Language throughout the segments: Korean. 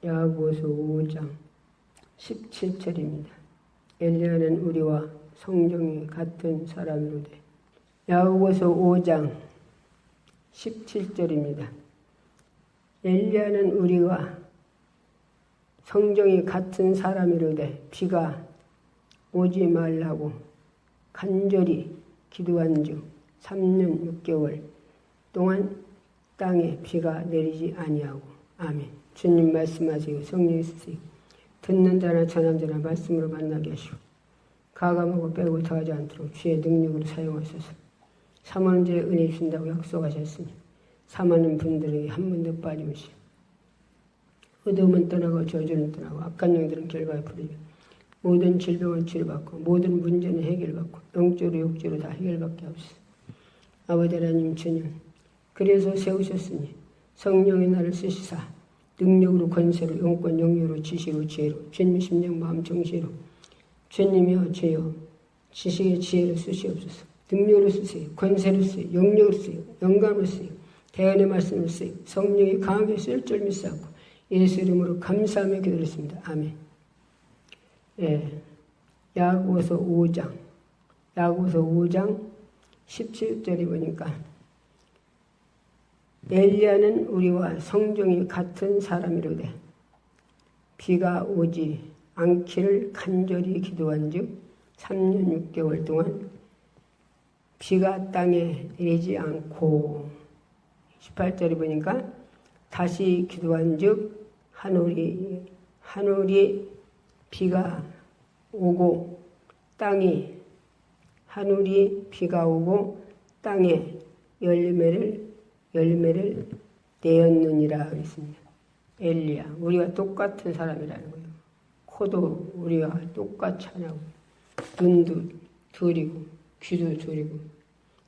야고보서 5장 17절입니다. 엘리야는 우리와 성정이 같은 사람이로되. 야고보서 5장 17절입니다. 엘리야는 우리와 성정이 같은 사람이로되 비가 오지 말라고 간절히 기도한 즉 3년 6개월 동안 땅에 비가 내리지 아니하고. 아멘. 주님 말씀하세요. 성령 있으세요. 듣는 자나 전한 자나 말씀으로 만나게 하시고 가감하고 빼고 더하지 않도록 주의 능력으로 사용하셔서 삼하는 자의 은혜 주신다고 약속하셨으니 삼하는 분들에게 한 번도 빠짐없이 어두움은 떠나고 저주는 떠나고 악한 영들은 결박에 풀리며 모든 질병은 치료받고 모든 문제는 해결받고 영적으로 육적으로 다 해결받게 하옵소서. 아버지 하나님 주님, 그래서 세우셨으니 성령의 나를 쓰시사 능력으로 권세로 영권 영유로 지시로 지혜로 주님 심령 마음 정시로 주님이여 주여 지식의 지혜를 쓰시옵소서. 능력으로 쓰세요. 권세로 쓰세요. 영력으로 쓰세요. 영감으로 쓰세요. 대언의 말씀을 쓰세요. 성령이 강하게 쓸 줄 믿사옵고 예수 이름으로 감사하며 기도했습니다. 아멘. 예, 야고보서 5장 17절에 보니까 엘리야는 우리와 성정이 같은 사람이로되 비가 오지 않기를 간절히 기도한 즉 3년 6개월 동안 비가 땅에 내리지 않고. 18절에 보니까 다시 기도한 즉 하늘이 비가 오고 땅이 하늘이 비가 오고 땅에 열매를 내었느니라 그랬습니다. 엘리야, 우리가 똑같은 사람이라는 거예요. 코도 우리와 똑같이 하나고 눈도 둘이고 귀도 둘이고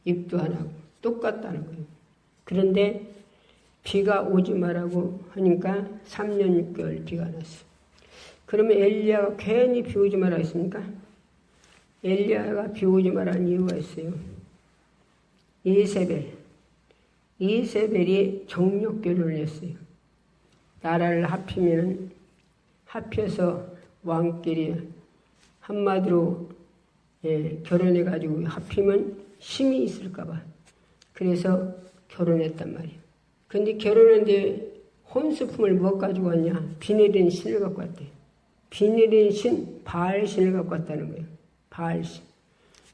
입도 하나고 똑같다는 거예요. 그런데 비가 오지 말라고 하니까 3년 6개월 비가 났어요. 그러면 엘리야가 괜히 비 오지 말라 했습니까? 엘리야가 비 오지 말라는 이유가 있어요. 이세벨이 정력 결혼을 했어요. 나라를 합해서 왕끼리 한마디로 결혼해가지고 합히면 힘이 있을까봐 그래서 결혼했단 말이에요. 근데 결혼했는데 혼수품을 뭐 가지고 왔냐? 비 내리는 신을 갖고 왔대요. 비 내리는 신, 바알신을 갖고 왔다는 거예요. 바알신.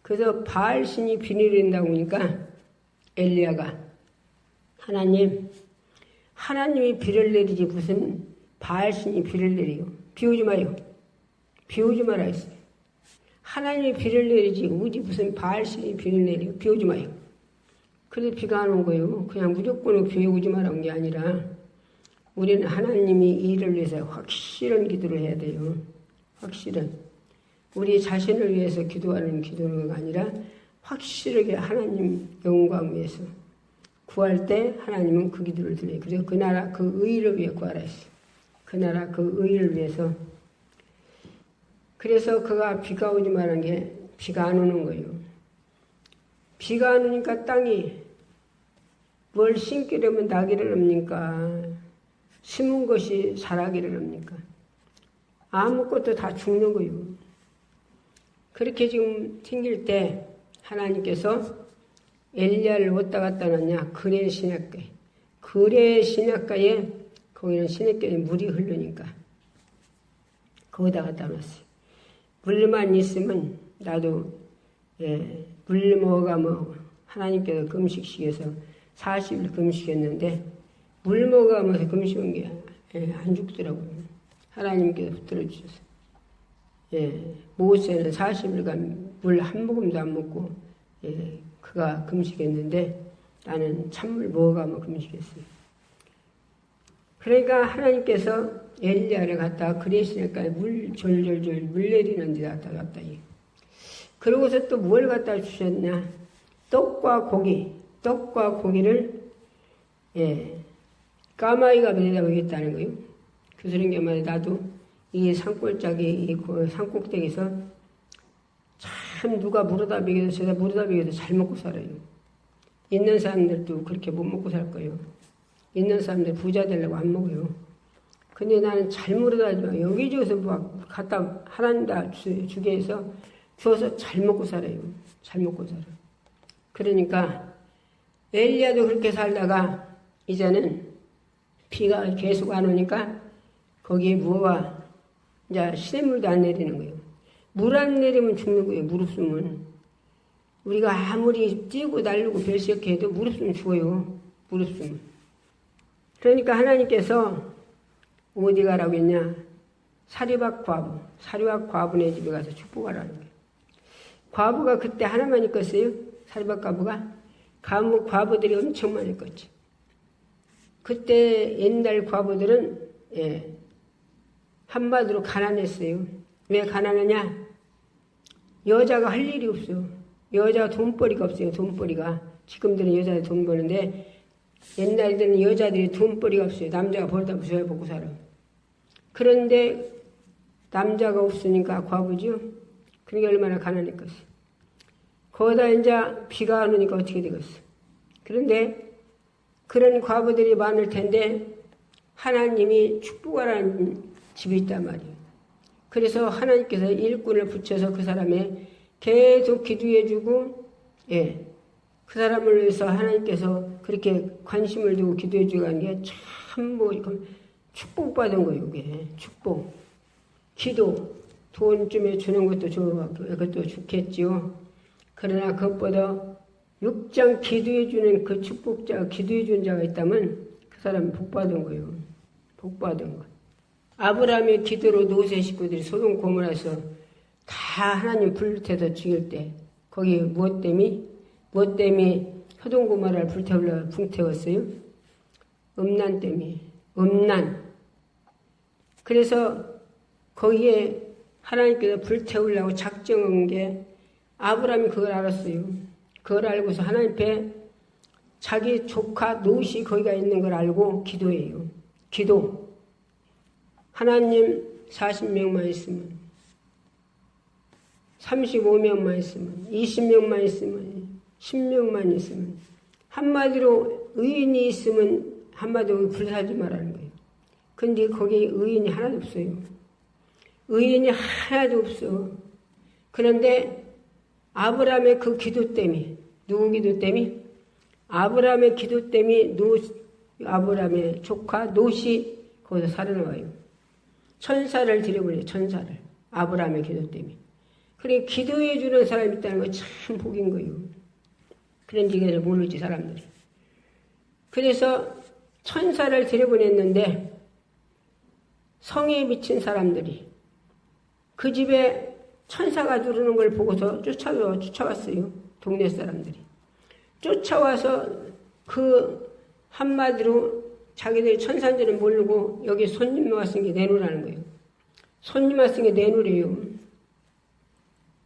그래서 바알신이 비 내린다고 하니까 엘리야가 하나님이 비를 내리지 무슨 바알신이 비를 내리요. 비 오지 마요. 비 오지 마라 했어요. 하나님이 비를 내리지 어디 무슨 바알신이 비를 내리요. 비 오지 마요. 그래서 비가 안 온 거예요. 그냥 무조건 비 오지 마라는 게 아니라 우리는 하나님이 일을 위해서 확실한 기도를 해야 돼요. 확실한. 우리 자신을 위해서 기도하는 기도가 아니라 확실하게 하나님 영광 위해서 구할 때 하나님은 그 기도를 들려요. 그래서 그 나라 그 의를 위해 구하라 했어요. 그 나라 그 의를 위해서. 그래서 그가 비가 오지 말한 게 비가 안 오는 거예요. 비가 안 오니까 땅이 뭘 심기려면 나기를 합니까? 심은 것이 자라기를 합니까? 아무것도 다 죽는 거예요. 그렇게 지금 생길 때 하나님께서 엘리야를 어디다 갖다 놨냐? 그레 시냇가에. 그레 시냇가에 거기는 시냇가에 물이 흐르니까 거기다 갖다 놨어요. 물만 있으면 나도 물 먹어가면 하나님께서 금식시켜서 40일 금식했는데 물 먹어가면서 금식한 게 안 죽더라고요. 하나님께서 붙들어 주셔서. 모세는 40일간 물 한 모금도 안 먹고 그가 금식했는데 나는 찬물 먹어가면 금식했어요. 그러니까 하나님께서 엘리야를 갖다가 그레시니까 물 졸졸졸 물 내리는 데 갖다 놨다. 그러고서 또 뭘 갖다 주셨냐? 떡과 고기를 까마귀가 내다보고 있다는 거예요. 교수님 말에 나도 이 산골짜기 산꼭대기에서 참 누가 물어다 먹여도 제가 물어다 먹여도 잘 먹고 살아요. 있는 사람들도 그렇게 못 먹고 살 거예요. 있는 사람들 부자 되려고 안 먹어요. 근데 나는 잘 물어다줘. 여기저기서 막 갖다 하나님 다 주게 해서 주어서 잘 먹고 살아요. 잘 먹고 살아. 그러니까 엘리야도 그렇게 살다가 이제는 비가 계속 안 오니까 거기에 무화과 이제 시냇물도 안 내리는 거예요. 물 안 내리면 죽는 거예요. 물 없으면. 우리가 아무리 뛰고 날르고 별시럽게 해도 물 없으면 죽어요. 물 없으면. 그러니까 하나님께서 어디 가라고 했냐? 사리박 과부네 집에 가서 축복하라는 거예요. 과부가 그때 하나만 있겠어요? 사리박 과부가? 과부들이 엄청 많이 있겠지. 그때 옛날 과부들은 한마디로 가난했어요. 왜 가난하냐? 여자가 할 일이 없어. 여자가 돈벌이가 없어요. 돈벌이가. 지금들은 여자들 돈 버는데 옛날에는 여자들이 돈벌이가 없어요. 남자가 벌다 부셔야 먹고 살아. 그런데 남자가 없으니까 과부죠. 그러니까 얼마나 가난했겠어요. 거기다 이제 비가 안 오니까 어떻게 되겠어. 그런데 그런 과부들이 많을 텐데 하나님이 축복하라는 집이 있단 말이에요. 그래서 하나님께서 일꾼을 붙여서 그 사람에 계속 기도해주고, 그 사람을 위해서 하나님께서 그렇게 관심을 두고 기도해주고 하는 게 참 축복받은 거예요, 이게. 축복. 기도. 돈 좀 주는 것도 그것도 좋겠지요. 그러나 그것보다 육장 기도해주는 그 축복자, 기도해주는 자가 있다면 그 사람은 복받은 거예요. 복받은 거. 아브라함의 기도로 노세 식구들이 소돔 고모라에서 다 하나님 불태서 죽일 때 거기 무엇 때문에 소돔 고모라를 불태웠어요? 음란 때문에. 음란. 그래서 거기에 하나님께서 불태우려고 작정한 게 아브라함이 그걸 알았어요. 그걸 알고서 하나님 앞에 자기 조카 롯이 거기가 있는 걸 알고 기도해요. 기도. 하나님 40명만 있으면 35명만 있으면 20명만 있으면 10명만 있으면 한마디로 의인이 있으면 한마디로 불살지 말라는 거예요. 근데 거기에 의인이 하나도 없어요. 의인이 하나도 없어. 그런데 아브라함의 그 기도 때문에 누구 기도 때문에? 아브라함의 기도 때문에 아브라함의 조카 롯이 거기서 살아나와요. 천사를 들여버려요. 천사를. 아브라함의 기도 때문에. 그러니까 기도해 주는 사람이 있다는 건 참 복인 거예요. 그런지 이걸 모르지 사람들이. 그래서 천사를 들여보냈는데 성에 미친 사람들이 그 집에 천사가 들어오는 걸 보고서 쫓아왔어요. 동네 사람들이. 쫓아와서 그 한마디로 자기들이 천사인 줄은 모르고 여기 손님 왔으니까 내놓으라는 거예요. 손님 왔으니까 내놓으래요.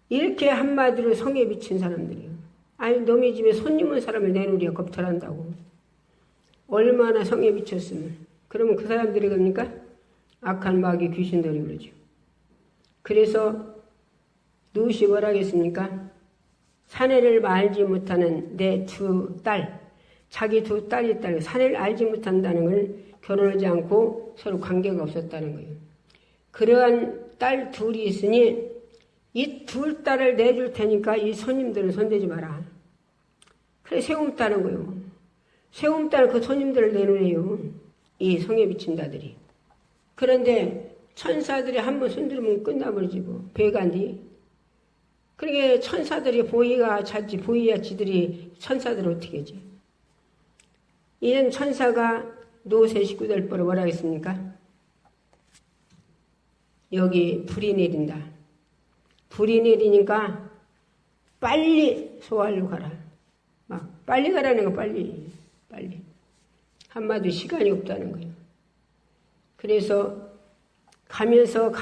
이렇게 한마디로 성에 미친 사람들이에요. 아니 너희 집에 손님 온 사람을 내놓으랴 겁탈한다고. 얼마나 성에 미쳤으면. 그러면 그 사람들이 겁니까? 악한 마귀 귀신들이 그러죠. 그래서 롯이 뭐라 하겠습니까? 사내를 알지 못하는 내 두 딸, 자기 두 딸이 있다는 거예요. 사내를 알지 못한다는 걸 결혼하지 않고 서로 관계가 없었다는 거예요. 그러한 딸 둘이 있으니 이 둘 딸을 내줄 테니까 이 손님들은 손대지 마라. 그래 세움따는 거예요. 세움따는 그 손님들을 내놓으래요. 이 성에 미친 자들이. 그런데 천사들이 한번 손들으면 끝나버리지 뭐. 배간디. 그러게 천사들이 보이야 지들이 천사들 어떻게 하지? 이런 천사가 롯의 식구들 보러 뭐라 했습니까? 여기 불이 내린다. 불이 내리니까 빨리 소알로 가라. 막 빨리 가라는 거 빨리. 한마디 시간이 없다는 거예요. 그래서 가면서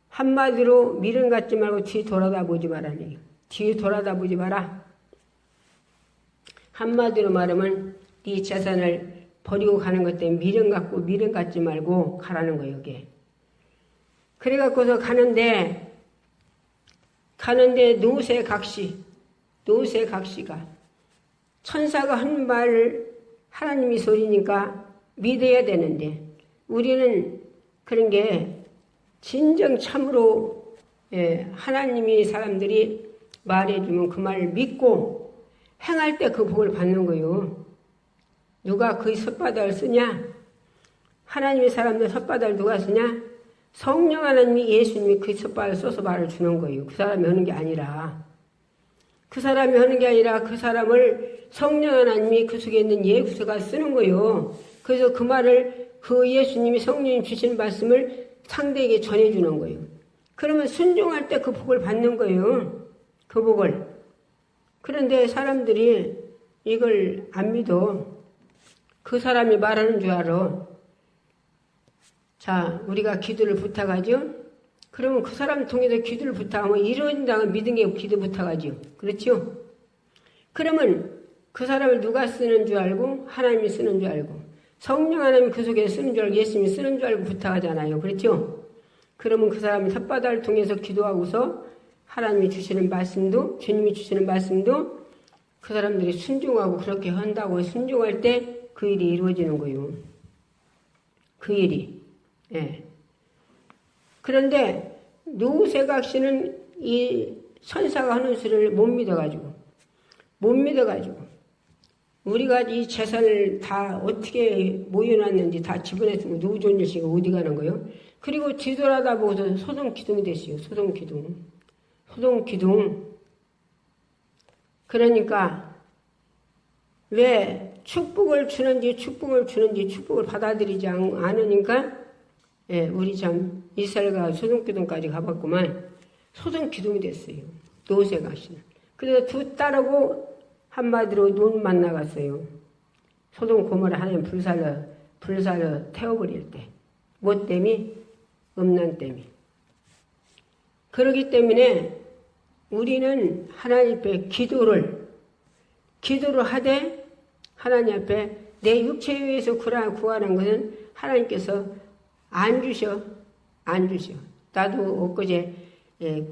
한마디로 미련 갖지 말고 뒤 돌아다보지 말라네요. 뒤 돌아다보지 마라. 한마디로 말하면 네 재산을 버리고 가는 것 때문에 미련 갖지 말고 가라는 거예요. 이게. 그래갖고서 가는데 롯의 각시가 천사가 한 말을 하나님이 소리니까 믿어야 되는데 우리는 그런 게 진정 참으로 하나님이 사람들이 말해주면 그 말을 믿고 행할 때 그 복을 받는 거예요. 누가 그 혓바닥을 쓰냐? 하나님의 사람들 혓바닥을 누가 쓰냐? 성령 하나님이 예수님이 그 혓바닥을 써서 말을 주는 거예요. 그 사람이 하는 게 아니라. 그 사람이 하는 게 아니라 그 사람을 성령 하나님이 그 속에 있는 예수가 쓰는 거예요. 그래서 그 말을 그 예수님이 성령이 주시는 말씀을 상대에게 전해주는 거예요. 그러면 순종할 때 그 복을 받는 거예요. 그 복을. 그런데 사람들이 이걸 안 믿어. 그 사람이 말하는 줄 알아. 자, 우리가 기도를 부탁하죠? 그러면 그 사람 통해서 기도를 부탁하면 이루어진다고 믿은 게 기도 부탁하죠. 그렇죠? 그러면 그 사람을 누가 쓰는 줄 알고 하나님이 쓰는 줄 알고 성령 하나님이 그 속에 쓰는 줄 알고 예수님이 쓰는 줄 알고 부탁하잖아요. 그렇죠? 그러면 그 사람이 혓바닥을 통해서 기도하고서 하나님이 주시는 말씀도 주님이 주시는 말씀도 그 사람들이 순종하고 그렇게 한다고 순종할 때 그 일이 이루어지는 거예요. 그 일이. 예. 그런데 노새각 씨는 이 선사가 하는 수를 못 믿어가지고 우리가 이 재산을 다 어떻게 모여놨는지 다 집어냈으면 노존일 씨가 어디 가는 거예요? 그리고 뒤돌아다 보고서 소동기둥이 됐어요. 소동기둥. 그러니까 왜 축복을 주는지 축복을 받아들이지 않으니까 우리 참 이스라엘과 소동기둥까지 가봤구만. 소동기둥이 됐어요. 노새가 씨는. 그래서 두 딸하고 한마디로 논만 나갔어요. 소동 고모라 하나님 불살려 태워버릴 때. 뭐 때문에? 음란 때문에. 그렇기 때문에 우리는 하나님 앞에 기도를 하되 하나님 앞에 내 육체에 의해서 구하는 것은 하나님께서 안 주셔. 나도 엊그제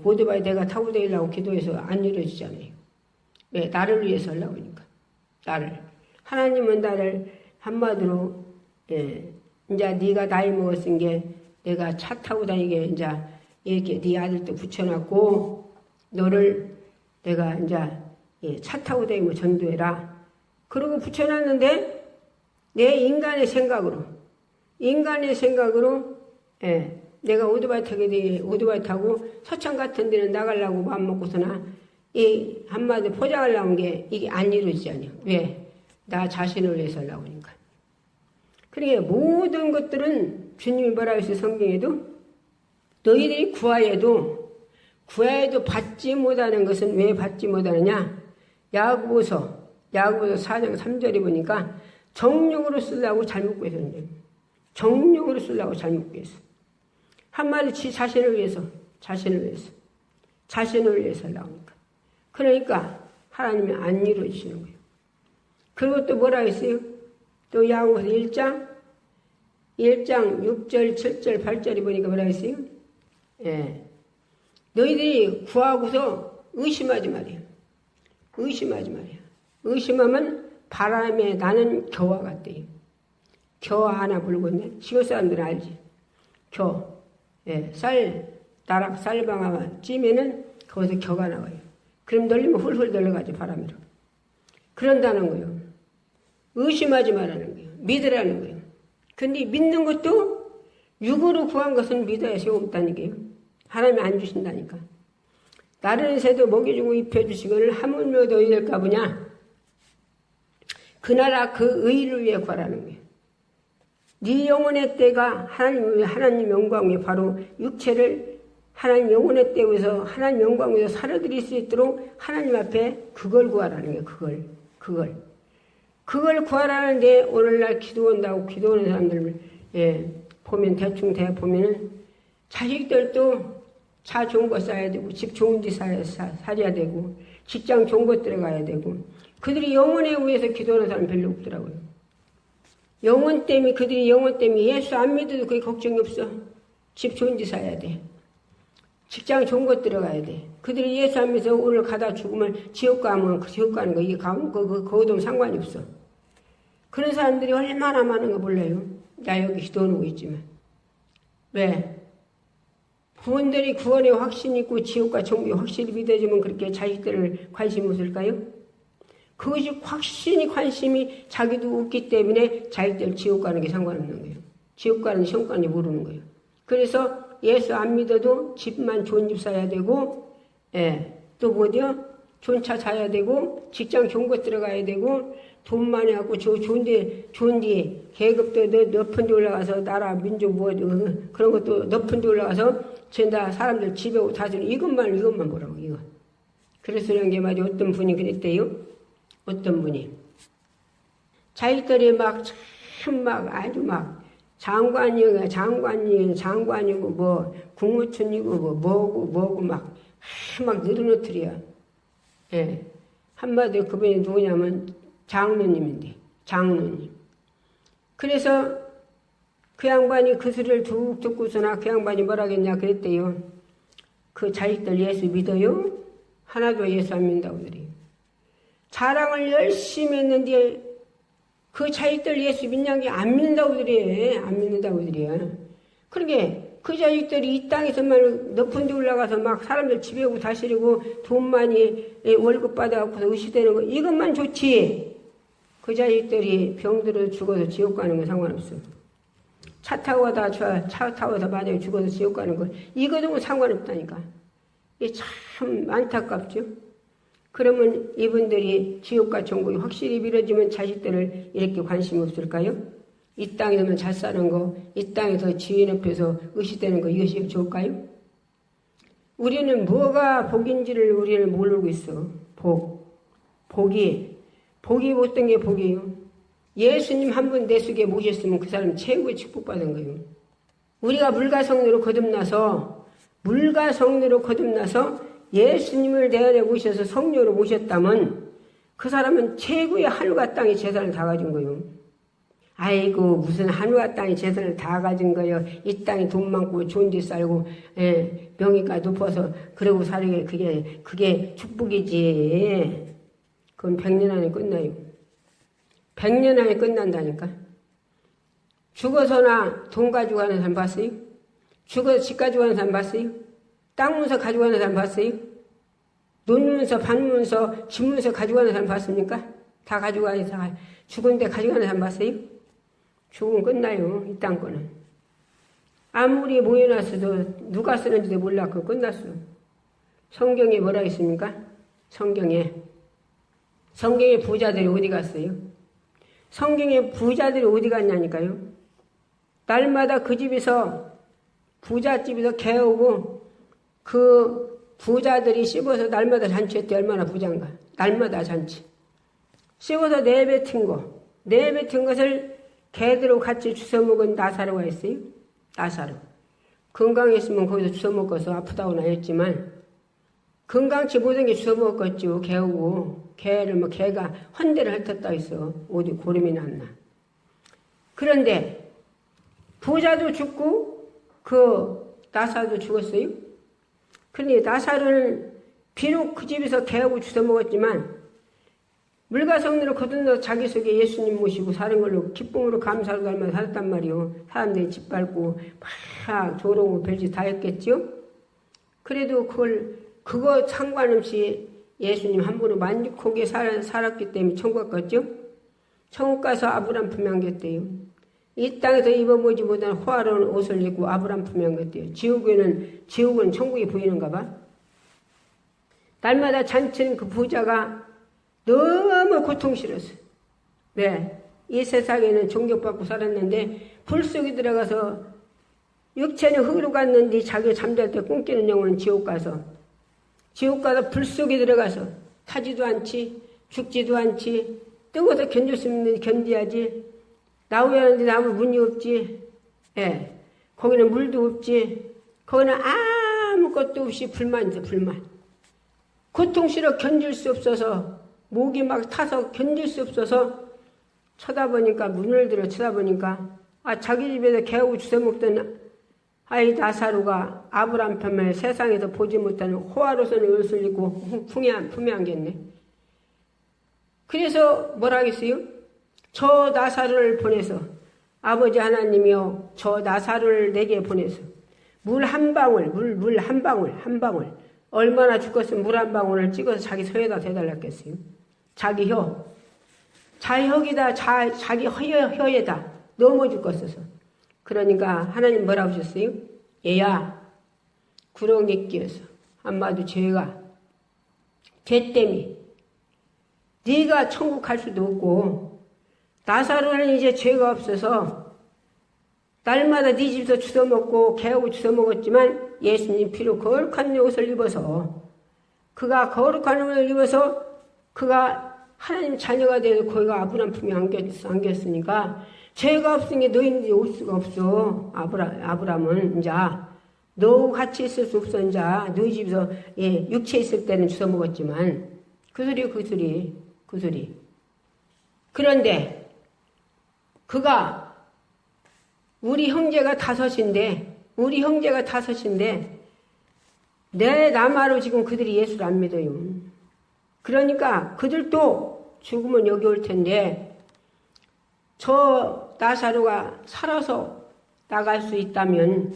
고대바에 내가 타고 다니려고 기도해서 안 이루어지잖아요. 왜? 나를 위해서 하려고 하니까. 하나님은 나를 한마디로 이제 네가 나이 먹었은 게 내가 차 타고 다니게 이제 이렇게 네 아들도 붙여놨고 너를 내가 이제 차 타고 다니면 전도해라. 그러고 붙여놨는데 내 인간의 생각으로 내가 오토바이 타고 서천 같은 데는 나가려고 마음 먹고서나 이 한마디 포장하려고 한 게 이게 안 이루어지잖아요. 왜? 나 자신을 위해서 하려고 하니까. 그러니까 모든 것들은 주님이 뭐라고 했어요? 성경에도 너희들이 구하여도 받지 못하는 것은 왜 받지 못하느냐? 야고보서 4장 3절에 보니까 정욕으로 쓰려고 잘못 구했었는데 정욕으로 쓰려고 잘못 구했어. 한마디 자신을 위해서 하려고 하니까. 그러니까 하나님이 안 이루어지시는 거예요. 그리고 또 뭐라 했어요? 또 야고보서 1장 6절 7절 8절에 보니까 뭐라 했어요? 너희들이 구하고서 의심하지 말이야. 의심하면 바람에 나는 겨와 같대요. 겨 하나 불고 있네. 시골 사람들은 알지. 쌀방아 찌면은 거기서 겨가 나와요. 그럼 널리면 훌훌 널려가지 바람으로. 그런다는 거예요. 의심하지 말라는 거예요. 믿으라는 거예요. 근데 믿는 것도 육으로 구한 것은 믿어야 소용없다는 게요. 하나님이 안 주신다니까. 나르는 새도 먹여주고 입혀주시거늘 하물며 너희들 까부냐. 그 나라 그 의를 위해 구하라는 거예요. 네 영혼의 때가 하나님 영광 위에 바로 육체를 하나님 영혼의 때 위해서 하나님 영광 위에서 살아드릴 수 있도록 하나님 앞에 그걸 구하라는 거예요. 그걸 구하라는데 오늘날 기도한다고 기도하는 사람들 보면 대충 보면은 자식들도 차 좋은 거 사야 되고 집 좋은 데 사야 되고 직장 좋은 거 들어가야 되고 그들이 영혼에 의해서 기도하는 사람 별로 없더라고요. 그들이 영혼 때문에 예수 안 믿어도 그게 걱정이 없어. 집 좋은 데 사야 돼. 직장 좋은 거 들어가야 돼. 그들이 예수 안 믿어서 오늘 가다 죽으면 지옥 가면 그 지옥 가는 거 이게 가면 그거도 상관이 없어. 그런 사람들이 얼마나 많은 거 몰라요. 나 여기 기도하고 있지만. 왜? 부모들이 구원에 확신이 있고 지옥과 천국에 확실히 믿어지면 그렇게 자식들을 관심 없을까요? 그것이 확신이 관심이 자기도 없기 때문에 자식들 지옥 가는 게 상관없는 거예요. 지옥 가는 시험 가는 게 모르는 거예요. 그래서 예수 안 믿어도 집만 좋은 집 사야 되고, 또 뭐죠? 좋은 차 사야 되고, 직장 좋은 곳 들어가야 되고, 돈 많이 갖고 좋은데 계급도 높은 데 올라가서 나라 민족 뭐 그런 것도 높은 데 올라가서 전다 사람들 집에 다주는 이것만 보라고 이거. 그래서 그런 게 말이야. 어떤 분이 그랬대요. 어떤 분이 자기들이 아주 장관이고 뭐 국무총리고 뭐고 막 늘어놓더래요. 한마디로 그분이 누구냐면 장로님인데, 장로님. 그래서 그 양반이 그 소리를 툭 듣고서나 그 양반이 뭐라겠냐 그랬대요. 그 자식들 예수 믿어요? 하나도 예수 안 믿는다고 그래요. 자랑을 열심히 했는데 그 자식들 예수 믿는 게 안 믿는다고 그래. 안 믿는다고 그래. 그러게 그 자식들이 이 땅에서만 높은 데 올라가서 막 사람들 집에 오고 다스리고 돈 많이 월급 받아갖고서 의시되는 거 이것만 좋지. 그 자식들이 병들어 죽어서 지옥 가는 건 상관없어. 차 타고 만약에 죽어서 지옥 가는 거 이거도 상관없다니까. 이게 참 안타깝죠. 그러면 이분들이 지옥과 천국이 확실히 미뤄지면 자식들을 이렇게 관심이 없을까요? 이 땅에서만 잘 사는 거, 이 땅에서 지인 옆에서 의시되는 거 이것이 좋을까요? 우리는 뭐가 복인지를 우리는 모르고 있어. 복이 어떤 게 복이에요? 예수님 한 분 내 속에 모셨으면 그 사람 최고의 축복받은 거예요. 우리가 물과 성령으로 거듭나서 예수님을 내 안에 모셔서 성령으로 모셨다면 그 사람은 최고의 하늘과 땅의 재산을 다 가진 거예요. 아이고 무슨 하늘과 땅의 재산을 다 가진 거예요. 이 땅에 돈 많고 좋은 데 살고 명예가 높아서 그러고 사는 게 그게 축복이지. 그건 100년 안에 끝나요. 100년 안에 끝난다니까. 죽어서나 돈 가지고 가는 사람 봤어요? 죽어서 집 가지고 가는 사람 봤어요? 땅 문서 가지고 가는 사람 봤어요? 논문서, 반문서, 집문서 가지고 가는 사람 봤습니까? 다 가지고 가는 사람, 죽은 데 가지고 가는 사람 봤어요? 죽으면 끝나요, 이 땅 거는. 아무리 모여놨어도 누가 쓰는지도 몰라, 그거 끝났어. 성경에 뭐라 있습니까? 성경에 부자들이 어디 갔어요? 성경에 부자들이 어디 갔냐니까요? 날마다 그 집에서, 부잣집에서 개오고, 그 부자들이 씹어서 날마다 잔치했대. 얼마나 부자인가. 날마다 잔치. 씹어서 내뱉은 것을 개들하고 같이 주워 먹은 나사로가 있어요. 나사로. 건강했으면 거기서 주워 먹어서 아프다고나 했지만, 건강치 모든 게 주워 먹었겠죠. 개오고. 개가 헌대를 핥았다 했어. 어디 고름이 났나. 그런데 부자도 죽고 그 나사로도 죽었어요. 그런데 나사로는 비록 그 집에서 개하고 주워 먹었지만 물과 성령으로 거듭나서 자기 속에 예수님 모시고 사는 걸로 기쁨으로 감사로 닮아 살았단 말이요. 사람들이 짓밟고 막 조롱고 별짓 다 했겠죠. 그래도 그거 상관없이 예수님 한 분으로 만족하게 살았기 때문에 천국 갔죠. 천국 가서 아브람 품에 안겼대요. 이 땅에서 입어보지 못한 호화로운 옷을 입고 아브람 품에 안겼대요. 지옥은 천국이 보이는가 봐. 날마다 잔치는 그 부자가 너무 고통스러웠어요. 네, 이 세상에는 존경받고 살았는데 불 속에 들어가서 육체는 흙으로 갔는데 자기 잠잘 때 꿈꾸는 영혼은 지옥 가서 불 속에 들어가서 타지도 않지, 죽지도 않지, 뜨거워서 견딜 수 있는데 견디야지. 나오야 하는데 나무 문이 없지. 거기는 물도 없지. 거기는 아무것도 없이 불만이죠, 불만. 고통스러워 견딜 수 없어서, 목이 막 타서 견딜 수 없어서 문을 들어 쳐다보니까, 자기 집에서 개하고 주워 먹던 아이 나사로가 아브람 편에 세상에서 보지 못하는 호화로서는 옷을 입고 품에 안겼네. 그래서 뭐라 하겠어요? 저 나사로를 보내서 아버지 하나님이여 저 나사로를 내게 보내서 물 한 방울, 물 한 방울 얼마나 죽었으면 물 한 방울을 찍어서 자기 혀에다 대달랐겠어요. 자기 혀. 자기 혀에다 넘어 죽었어서. 그러니까 하나님 뭐라고 하셨어요? 얘야 구렁이 끼어서 한마디 죄가 죄 때문에 네가 천국 갈 수도 없고 나사로는 이제 죄가 없어서 날마다 네 집에서 주워먹고 개하고 주워먹었지만 예수님 피로 거룩한 옷을 입어서 그가 거룩한 옷을 입어서 그가 하나님 자녀가 되어 거기가 아브라함 품에 안겼으니까 죄가 없으니 너희들이 올 수가 없어. 아브라함은 이제 너하고 같이 있을 수 없어. 이제 너희 집에서 육체 있을 때는 주워 먹었지만 그 소리. 그런데 그가 우리 형제가 다섯인데 내 남아로 지금 그들이 예수를 안 믿어요. 그러니까 그들도 죽으면 여기 올 텐데 저 나사로가 살아서 나갈 수 있다면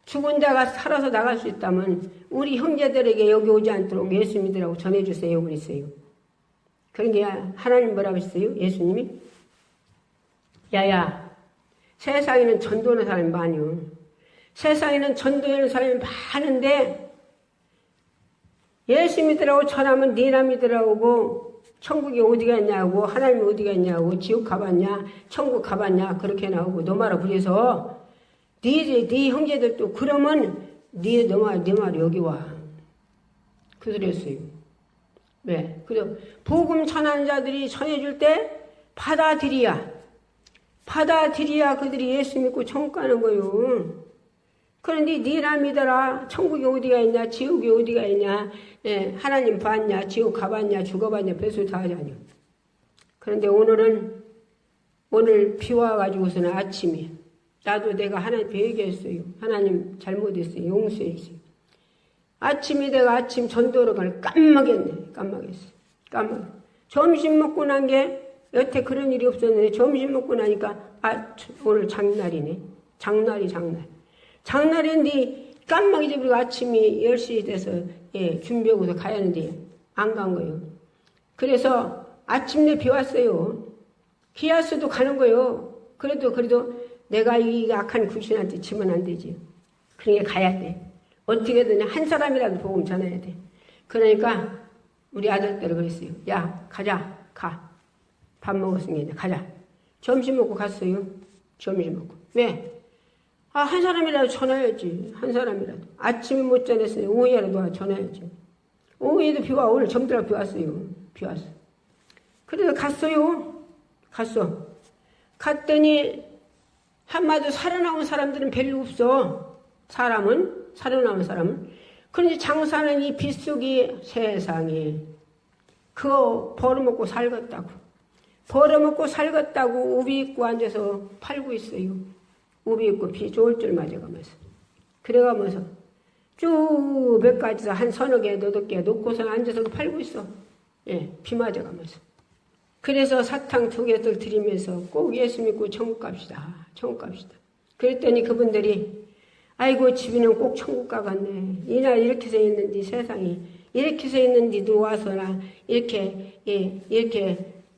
죽은 자가 살아서 나갈 수 있다면 우리 형제들에게 여기 오지 않도록 예수 믿으라고 전해주세요. 그랬어요. 그러니까 하나님 뭐라고 했어요? 예수님이 야야 세상에는 전도하는 사람이 많이요. 세상에는 전도하는 사람이 많은데 예수 믿으라고 전하면 니나 믿으라고 천국이 어디가 있냐고 하나님이 어디가 있냐고 지옥 가봤냐 천국 가봤냐 그렇게 나오고 너 말아 그래서 네 형제들도 그러면 네 말 여기 와. 그 소리였어요. 왜? 그래서 복음 전하는 자들이 전해줄 때 받아들여야 그들이 예수 믿고 천국 가는 거요. 그런데 니나 믿어라. 천국이 어디가 있냐 지옥이 어디가 있냐 하나님 봤냐 지옥 가봤냐 죽어봤냐 별소리 다 하잖아요. 그런데 오늘 비 와가지고서는 아침에 나도 내가 하나님께 얘기했어요. 하나님 잘못했어요. 용서했어요. 아침 전도로 가는 깜빡했어. 점심 먹고 난 게 여태 그런 일이 없었는데 점심 먹고 나니까 오늘 장날이네. 장날인데 깜빡 잊어버리고 아침이 10시 돼서 준비하고서 가야 하는데 안 간 거예요. 그래서 아침에 비 왔어요. 비 왔어도 가는 거예요. 그래도 내가 이 악한 귀신한테 치면 안 되지. 그러니까 가야 돼. 어떻게든 한 사람이라도 복음 전해야 돼. 그러니까 우리 아들들을 그랬어요. 야 가자. 가. 밥 먹었으니까 가자. 점심 먹고 갔어요. 점심 먹고. 왜? 한 사람이라도 전해야지. 한 사람이라도. 아침에 못 전했어요. 오후에라도 전해야지. 오후에도 비 와. 오늘 점들어 비 왔어요. 비 왔어. 그래서 갔어. 갔더니 한마디로 살아나온 사람들은 별로 없어. 살아나온 사람은. 그런데 장사는 이 빗속이 세상에 그거 벌어먹고 살겠다고 우비 입고 앉아서 팔고 있어요. 우비 입고 비 좋을 줄 맞아가면서. 그래가면서 쭉 몇 가지 한 서너 개, 너댓 개 놓고서 앉아서 팔고 있어. 비 맞아가면서. 그래서 사탕 2개들 드리면서 꼭 예수 믿고 천국 갑시다. 그랬더니 그분들이 아이고 집이는 꼭 천국 가겠네. 이날 이렇게 서 있는데 세상이 이렇게 서 있는데도 와서나 이렇게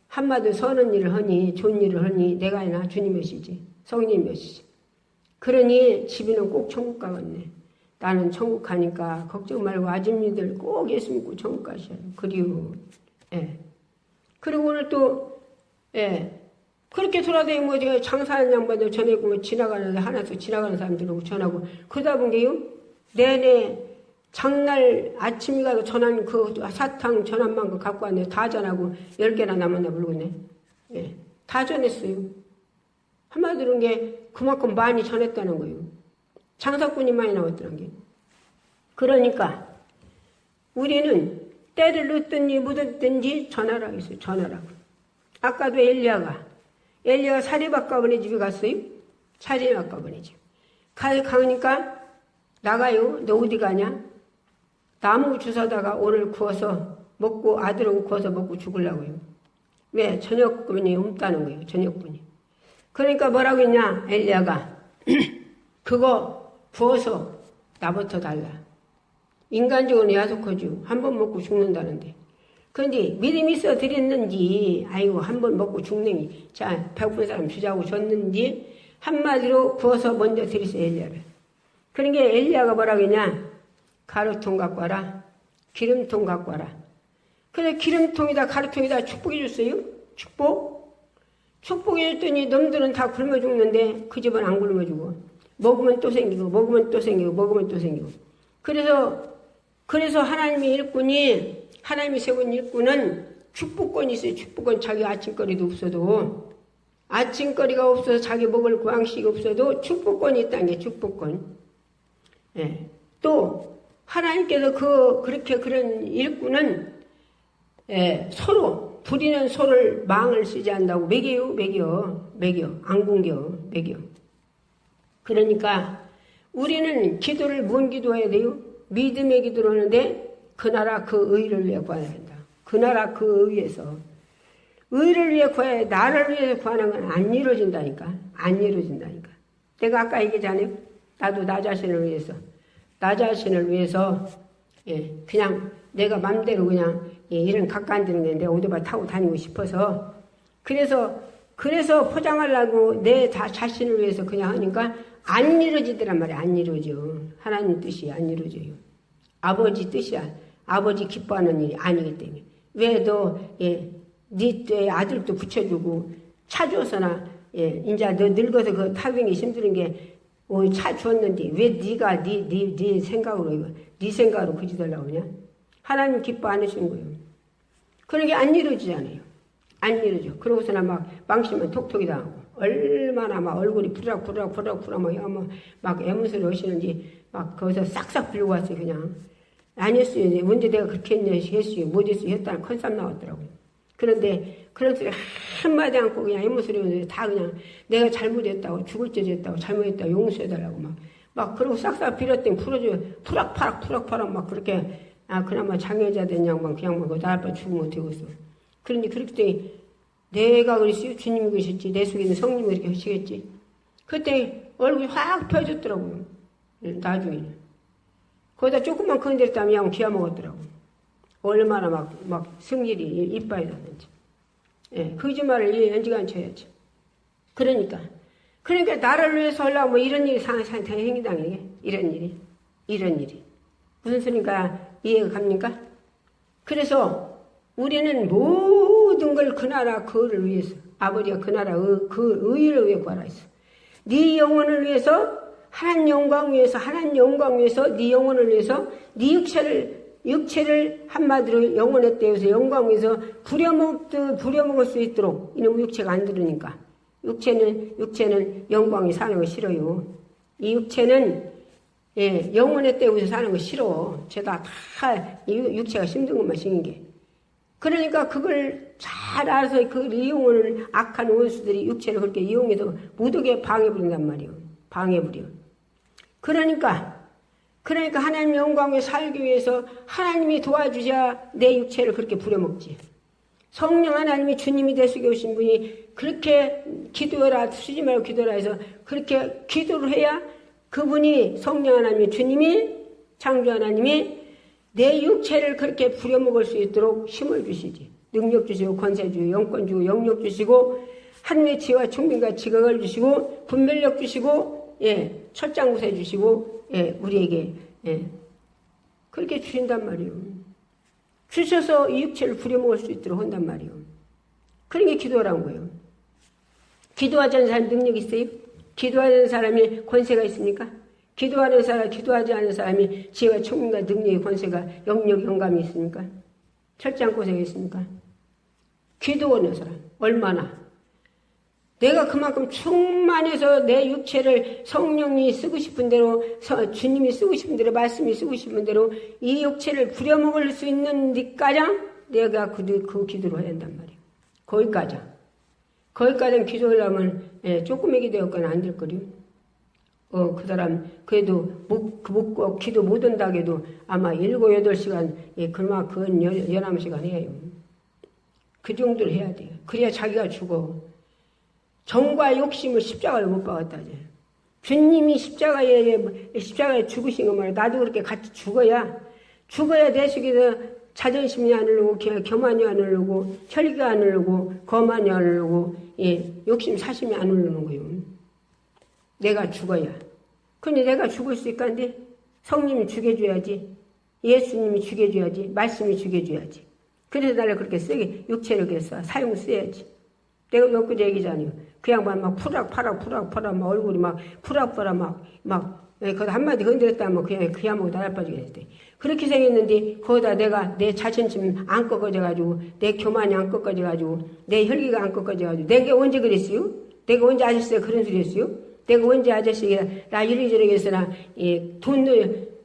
한마디 선한 일을 하니 좋은 일을 하니 내가 아니나 주님 몇이지 성님 몇이지. 그러니 집이는 꼭 천국 가겠네. 나는 천국 가니까 걱정 말고 아줌미들 꼭 예수 믿고 천국 가셔요. 그리고 그리고 오늘 또 그렇게 돌아다니고 제가 장사하는 양반들 전하고 지나가는 하나씩 지나가는 사람들하고 전하고 그러다 보니까요 내내 장날 아침에 가서 전한 그 사탕 전한만 거 갖고 왔네. 다 전하고 10개나 남았나 모르겠네. 다 전했어요. 한마디로 게 그만큼 많이 전했다는 거예요. 장사꾼이 많이 나왔다는 게. 그러니까 우리는 때를 넣든지 묻었든지 전하라고 했어요. 전하라고. 아까도 엘리야가 사리바가버네 집에 갔어요. 사리바가버네 집. 가니까 나가요. 너 어디 가냐? 나무 주워다가 오늘 구워서 먹고 아들하고 구워서 먹고 죽으려고요. 왜? 저녁분이 없다는 거예요. 저녁분이. 그러니까 뭐라고 했냐 엘리야가 그거 부어서 나부터 달라. 인간적으로 야속하죠. 한 번 먹고 죽는다는데. 그런데 믿음이 있어 드렸는지 아이고 한 번 먹고 죽느니 자 배고픈 사람 주자고 줬는지 한마디로 부어서 먼저 드리세요 엘리야를. 그러니까 엘리야가 뭐라고 했냐 가루통 갖고 와라 기름통 갖고 와라. 그래서 기름통이다 가루통이다 축복해 줬어요. 축복해 줬더니 놈들은 다 굶어 죽는데 그 집은 안 굶어 죽어. 먹으면 또 생기고 먹으면 또 생기고 먹으면 또 생기고. 그래서 하나님의 일꾼이 하나님이 세운 일꾼은 축복권이 있어요. 축복권. 자기 아침거리도 없어도 아침거리가 없어서 자기 먹을 구황식이 없어도 축복권이 있다는 게 축복권. 예. 또 하나님께서 그렇게 그런 일꾼은 예, 서로 부리는 소를 망을 쓰지 않는다고 먹여 안 굶겨 먹여. 그러니까 우리는 기도를 뭔 기도해야 돼요? 믿음의 기도를 하는데 그 나라 그 의를 위해 구해야 한다. 그 나라 그 의에서 의를 위해 구해야 나를 위해서 구하는 건 안 이루어진다니까. 안 이루어진다니까. 내가 아까 얘기했잖아요. 나도 나 자신을 위해서 예, 그냥 내가 맘대로 그냥 예, 이런 가까워지는 게 내 오토바이 타고 다니고 싶어서 그래서 포장하려고 내 자신을 위해서 그냥 하니까 안 이루어지더란 말이야. 안 이루어져. 하나님 뜻이 안 이루어져요. 아버지 뜻이야. 아버지 기뻐하는 일이 아니기 때문에. 왜 너 예, 네 아들도 붙여주고 차 주어서나 예, 이제 너 늙어서 그 타기는 힘드는 게 차 주었는데 왜 네가 네 생각으로 네 생각으로 그지달라고 그러냐? 하나님 기뻐 안 하시는 거예요. 그런 게 안 이루어지잖아요. 안 이루어져. 그러고서나 막 망치면 톡톡이 당하고 얼마나 막 얼굴이 부락 막 애무소리 하시는지 막 거기서 싹싹 빌고 왔어요. 그냥 안 했어요. 언제 내가 그렇게 했어요. 못 했어요. 했다는 컨셉 나왔더라고요. 그런데 그런 소리 한마디 않고 그냥 애무소리 다 그냥 내가 잘못했다고 죽을 죄 했다고 잘못했다고 용서해달라고 막 그러고 싹싹 빌었더니 풀어줘요. 푸락파락 막 그렇게 그나마 장애자 된 양반 그 양반 그 나를 죽으면 어떻게 했어. 그러니 그렇게 내가 그랬어요. 주님이 그러셨지. 내 속에 있는 성님이 그렇게 하시겠지. 그때 얼굴이 확 펴졌더라고요. 나중에는. 거기다 조금만 건드렸다면 양 기어먹었더라고. 얼마나 막 승질이 이빨이 났는지. 예, 거짓말을 연지간 쳐야지. 그러니까 나를 위해서 하려고 뭐 이런 일이 상상에 행위당하는 게 이런 일이. 무슨 소리인가 이해가 갑니까? 그래서 우리는 모든 걸 그 나라 그를 위해서 아버지가 그 나라 그 의를 위해 구하라 했어. 네 영혼을 위해서 하나님 영광 위해서 네 영혼을 위해서 네 육체를 한마디로 영혼의 때에서 영광 위해서 부려먹을 수 있도록 이놈 육체가 안 들으니까 육체는 영광이 사는 거 싫어요. 이 육체는 예, 영혼의 때에서 사는 거 싫어. 죄다 다 육체가 힘든 것만 생긴 게. 그러니까 그걸 잘 알아서 그 이용을 악한 원수들이 육체를 그렇게 이용해서 못오게 방해부린단 말이에요. 방해부려. 그러니까 하나님 영광에 살기 위해서 하나님이 도와주셔야 내 육체를 그렇게 부려먹지. 성령 하나님이 주님이 되시게 오신 분이 그렇게 기도해라 쓰지 말고 기도해라 해서 그렇게 기도를 해야 그분이 성령 하나님이 주님이 창조 하나님이 내 육체를 그렇게 부려먹을 수 있도록 힘을 주시지. 능력 주시고 권세 주시고 영권 주시고 영력 주시고 하늘의 지혜와 총명과 지각을 주시고 분별력 주시고 예, 철장구세 주시고 예, 우리에게 예, 그렇게 주신단 말이에요. 주셔서 이 육체를 부려먹을 수 있도록 한단 말이에요. 그러니까 기도하라는 거예요. 기도하지 않는 사람 능력이 있어요? 기도하는 사람이 권세가 있습니까? 기도하지 않는 사람이 지혜와 총명과 능력의 권세가 영력, 영감이 있습니까? 철장고생이 있습니까? 기도하는 사람 얼마나 내가 그만큼 충만해서 내 육체를 성령이 쓰고 싶은 대로 주님이 쓰고 싶은 대로 말씀이 쓰고 싶은 대로 이 육체를 부려먹을 수 있는 데까지 내가 그 기도를 해야 한단 말이에요. 거기까지 기도하려면 조금의 기도였거나 안 될 거리요. 그 사람 그래도 기도 못 한다고 해도 아마 7, 8시간 그만 11시간 해요. 그 정도를 해야 돼요. 그래야 자기가 죽어. 정과 욕심을 십자가를 못 박았다지. 주님이 십자가에 죽으신 거 말이야. 나도 그렇게 같이 죽어야 내 속에서 자존심이 안 흐르고 교만이 안 흐르고 혈기가 안 흐르고 거만이 안 흐르고 욕심 사심이 안 흐르는 거예요. 내가 죽어야. 근데 내가 죽을 수 있간데 성님이 죽여줘야지. 예수님이 죽여줘야지. 말씀이 죽여줘야지. 그래서 나를 그렇게 세게 육체를 그래서 사용 써야지. 내가 몇 그제 얘기잖아요. 그 양반 막 푸락파락 막 얼굴이 막 푸락파락 막 거기다 한마디 건드렸다면 그냥 그야말로 나를 빠지게 됐대. 그렇게 생겼는데 거기다 내가 내 자존심 안 꺾어져가지고 내 교만이 안 꺾어져가지고 내 혈기가 안 꺾어져가지고 내가 언제 그랬어요? 내가 언제 아저씨가 그런 소리 했어요? 내가 언제 아저씨가 나 이리저리 해서 나 돈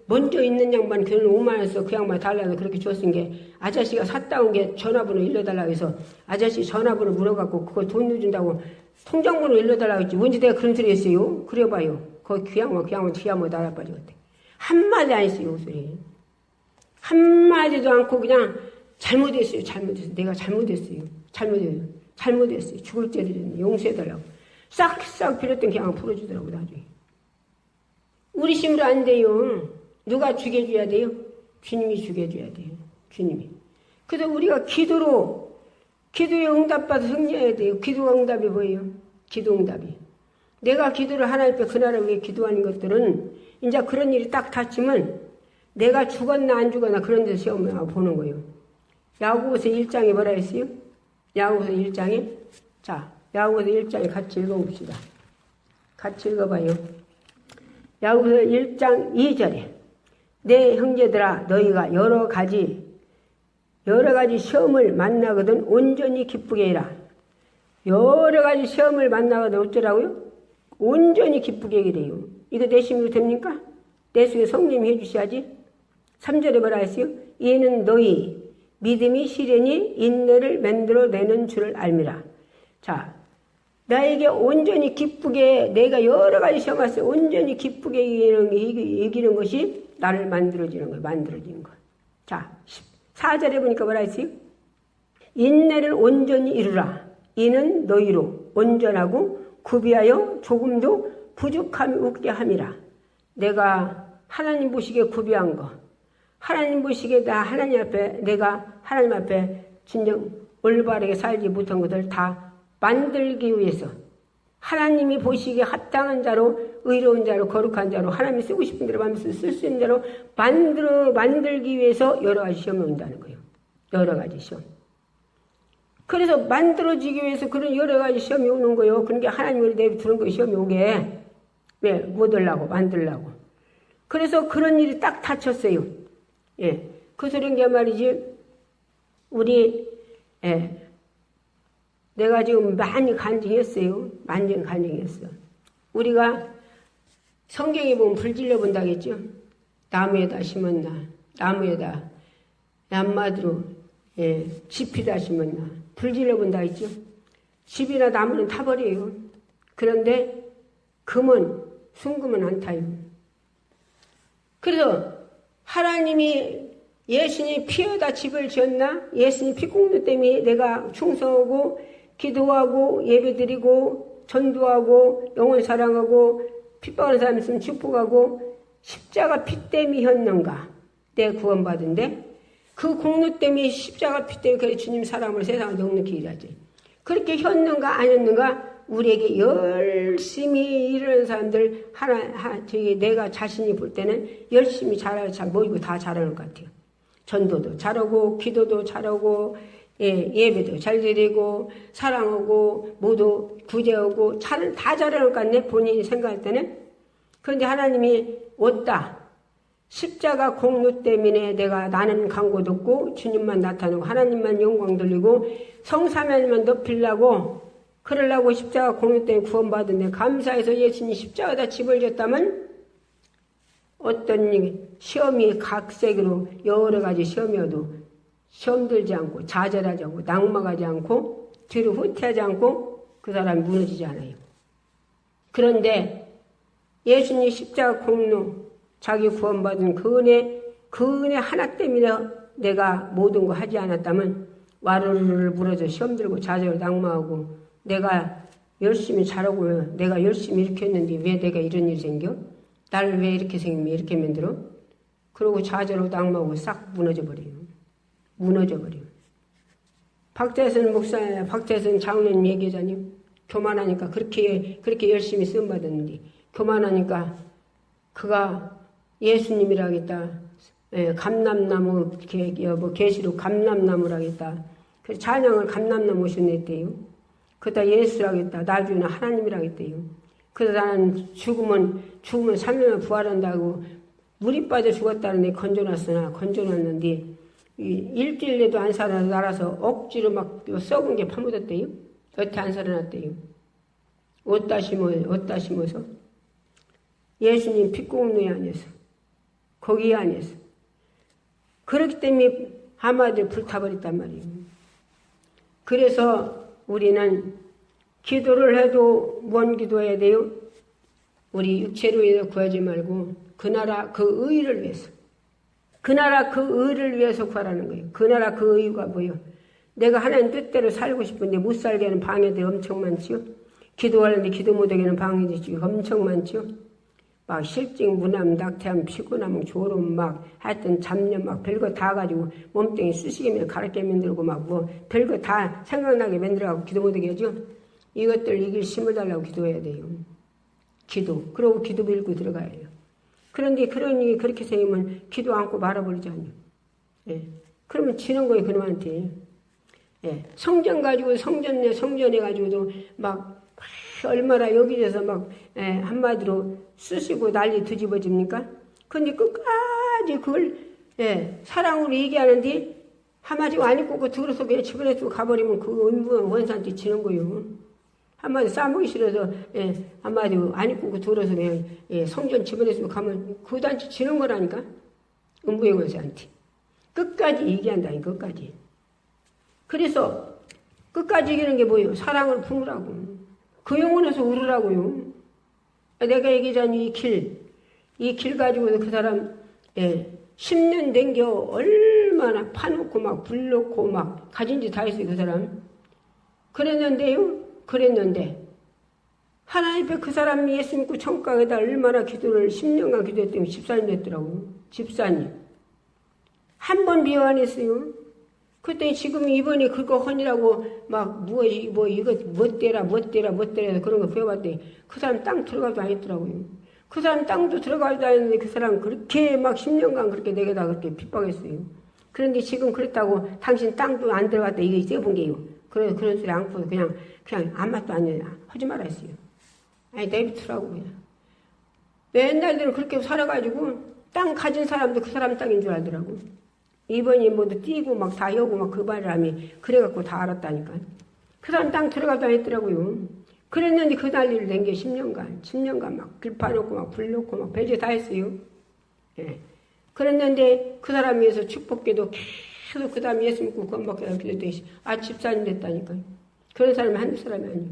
먼저 있는 양반 그런 5만 원 써 그 양반 달라고 그렇게 줬은 게 아저씨가 샀다 온 게 전화번호 일러달라고 해서 아저씨 전화번호 물어갖고 그거 돈 준다고 통장번호 일러달라고 했지. 언제 내가 그런 소리 했어요? 그래봐요. 거기 그 양반 나라 빠지겠대. 한마디 안 했어요. 그 소리. 한마디도 않고 그냥 잘못했어요. 내가 잘못했어요. 죽을 죄를 용서해달라고. 싹 빌었던 그냥 풀어주더라고 나중에. 우리 힘으로 안 돼요. 누가 죽여줘야 돼요? 주님이 죽여줘야 돼요. 주님이. 그래서 우리가 기도에 응답받아 승리해야 돼요. 기도가 응답이 뭐예요? 기도 응답이. 내가 기도를 하나님 앞에 그날을 위해 기도하는 것들은 이제 그런 일이 딱 닥치면 내가 죽었나 안 죽었나 그런 데서 시험을 보는 거예요. 야고보서 1장에 뭐라 했어요? 야고보서 1장에 자 야고보서 1장에 같이 읽어봅시다. 같이 읽어봐요. 야고보서 1장 2절에 내 형제들아 너희가 여러 가지 시험을 만나거든 온전히 기쁘게 해라. 여러 가지 시험을 만나거든 어쩌라고요? 온전히 기쁘게 해래요. 이거 내 힘으로 됩니까? 내 속에 성령이 해주셔야지. 3절에 뭐라 했어요? 이는 너희 믿음이 시련이 인내를 만들어내는 줄을 알미라. 자, 나에게 온전히 기쁘게 내가 여러 가지 시험 왔어요. 온전히 기쁘게 이기는 것이 나를 만들어지는 거. 자, 4절에 보니까 뭐라 했어요? 인내를 온전히 이루라. 이는 너희로 온전하고 구비하여 조금도 부족함이 없게 함이라. 내가 하나님 보시기에 구비한 거. 하나님 보시기에 내가 하나님 앞에 진정 올바르게 살지 못한 것을 다 만들기 위해서 하나님이 보시기에 합당한 자로 의로운 자로 거룩한 자로 하나님이 쓰고 싶은 대로 쓸 수 있는 자로 만들기 위해서 여러 가지 시험이 온다는 거예요. 여러 가지 시험. 그래서 만들어지기 위해서 그런 여러 가지 시험이 오는 거예요. 그러니까 하나님을 내비두는 거 시험이 오게. 왜? 못 하려고 만들려고. 그래서 그런 일이 딱 닥쳤어요. 예. 그 소린 게 말이지. 내가 지금 많이 간증했어요. 우리가 성경에 보면 불질러 본다겠죠. 나무에다 심었나. 나무에다 얀마드로 지피다 심었나. 불질러 본다 했죠. 집이나 나무는 타버려요. 그런데 순금은 안 타요. 그래서 하나님이 예수님 피에다 집을 지었나? 예수님 피공로 때문에 내가 충성하고 기도하고 예배드리고 전도하고 영혼 사랑하고 핍박하는 사람 있으면 축복하고 십자가 피 때문이었는가? 내 구원받은데 그 공로 때문에 십자가 피 때문에 주님 사랑을 세상을 넉넉히 일하지. 그렇게 했는가 안 했는가? 우리에게 열심히 일하는 사람들 내가 자신이 볼 때는 열심히 잘 모이고 다 잘하는 것 같아요. 전도도 잘하고 기도도 잘하고 예배도 잘 드리고 사랑하고 모두 구제하고 다 잘하는 것 같네. 본인이 생각할 때는. 그런데 하나님이 왔다. 십자가 공로 때문에 나는 강고 듣고 주님만 나타나고 하나님만 영광 돌리고 성사면만 높이려고 그러려고 십자가 공로 때문에 구원받은데 감사해서 예수님 십자가에다 집을 졌다면 어떤 시험이 각색으로 여러 가지 시험이어도 시험 들지 않고 좌절하지 않고 낙망하지 않고 뒤로 후퇴하지 않고 그 사람이 무너지지 않아요. 그런데 예수님 십자가 공로 자기 구원받은 그 은혜 하나 때문에 내가 모든 거 하지 않았다면 와르르 물어져 시험 들고 좌절 낙망하고 내가 열심히 잘하고 내가 열심히 이렇게 했는데 왜 내가 이런 일이 생겨? 나를 왜 이렇게 생기면 이렇게 만들어? 그러고 좌절하고 낙마하고 싹 무너져 버려요. 무너져 버려요. 박대선 목사, 박대선 장로님 얘기하자니 교만하니까 그렇게 열심히 쓰임 받았는데 교만하니까 그가 예수님이라겠다. 감람나무 계시록 감람나무라겠다. 그래서 찬양을 감람나무 오셨냈대요. 그다 예수라겠다. 나중에는 하나님이라겠대요. 그래서 나는 죽으면 3일만 부활한다고 물이 빠져 죽었다는데 건져놨는데 일주일에도 안 살아나서 억지로 막 썩은 게 파묻었대요. 여태 안 살아났대요. 어디다 심어서 예수님 핏구멍 안에서 거기 안에서 그렇기 때문에 한마디로 불타버렸단 말이에요. 그래서 우리는 기도를 해도 뭔 기도해야 돼요? 우리 육체로 인해서 구하지 말고 그 나라 그 의를 위해서 그 나라 그 의를 위해서 구하라는 거예요. 그 나라 그 의가 뭐예요? 내가 하나님 뜻대로 살고 싶은데 못 살게 하는 방해들이 엄청 많지요. 기도하는데 기도 못하게 하는 방해들이 엄청 많지요. 막 실증, 무남, 낙태함, 피곤함, 졸음, 막 하여튼 잡념, 막 별거 다 가지고 몸뚱이 쑤시기면 가렵게 만들고 막 뭐 별거 다 생각나게 만들어가고 기도 못하게 하죠. 이것들 이길 힘을 달라고 기도해야 돼요. 기도. 그러고 기도 밀고 들어가야 해요. 그런데 그러니 그렇게 생기면 기도 않고 말아버리잖아요. 예. 그러면 지는 거예요, 그놈한테. 예. 성전 가지고 성전해 가지고도 막 얼마나 여기저기서 막 한마디로 쓰시고 난리 뒤집어집니까? 근데 끝까지 그걸 사랑으로 얘기하는데 한마디 안 입고 들어서 그냥 집어내 두고 가버리면 그 원사한테 지는 거예요. 한마디 싸먹기 싫어서 한마디 안 입고 들어서 그냥 성전 집어내서 가면 그 단체 지는 거라니까. 음부의 원사한테 끝까지 얘기한다니 끝까지. 그래서 끝까지 이기는 게 뭐예요? 사랑을 품으라고. 그 영혼에서 우르라고요. 내가 얘기하자니 이 길 가지고도 그 사람 10년 댕겨 얼마나 파놓고 막 불놓고 막 가진 짓 다 했어요. 그 사람. 그랬는데 하나님 앞에 그 사람이 예수 믿고 천국 가게다 얼마나 기도를 10년간 기도했더니 집사님 됐더라고요. 집사님. 한 번 미워 안 했어요. 그때 지금 이번에 그거 헌이라고 막 이거 멋대라 그런 거 배워봤더니 그 사람 땅 들어가도 안 했더라고요. 그 사람 땅도 들어가도 안 했는데 그 사람 그렇게 막 10년간 그렇게 내게다 그렇게 핍박했어요. 그런데 지금 그랬다고 당신 땅도 안 들어갔다 이게 세본 게요. 그런 소리 않고 그냥 아무 말도 안 해. 하지 말아 했어요. 아니 내비두라고 그냥. 맨날대로 그렇게 살아가지고 땅 가진 사람도 그 사람 땅인 줄 알더라고. 이번이 모두 뛰고 막 다 여고 막 그 바람이 그래갖고 다 알았다니까. 그 사람 땅 들어가도 안 했더라고요. 그랬는데 그 난리를 낸 게 10년간 막 길파 놓고 막 불 놓고 막 배제 다 했어요. 예. 그랬는데 그 사람 위해서 축복기도 계속 그 다음에 예수 믿고 건박해서 기도했더니 집사님 됐다니까. 그런 사람이 한두 사람이 아니에요.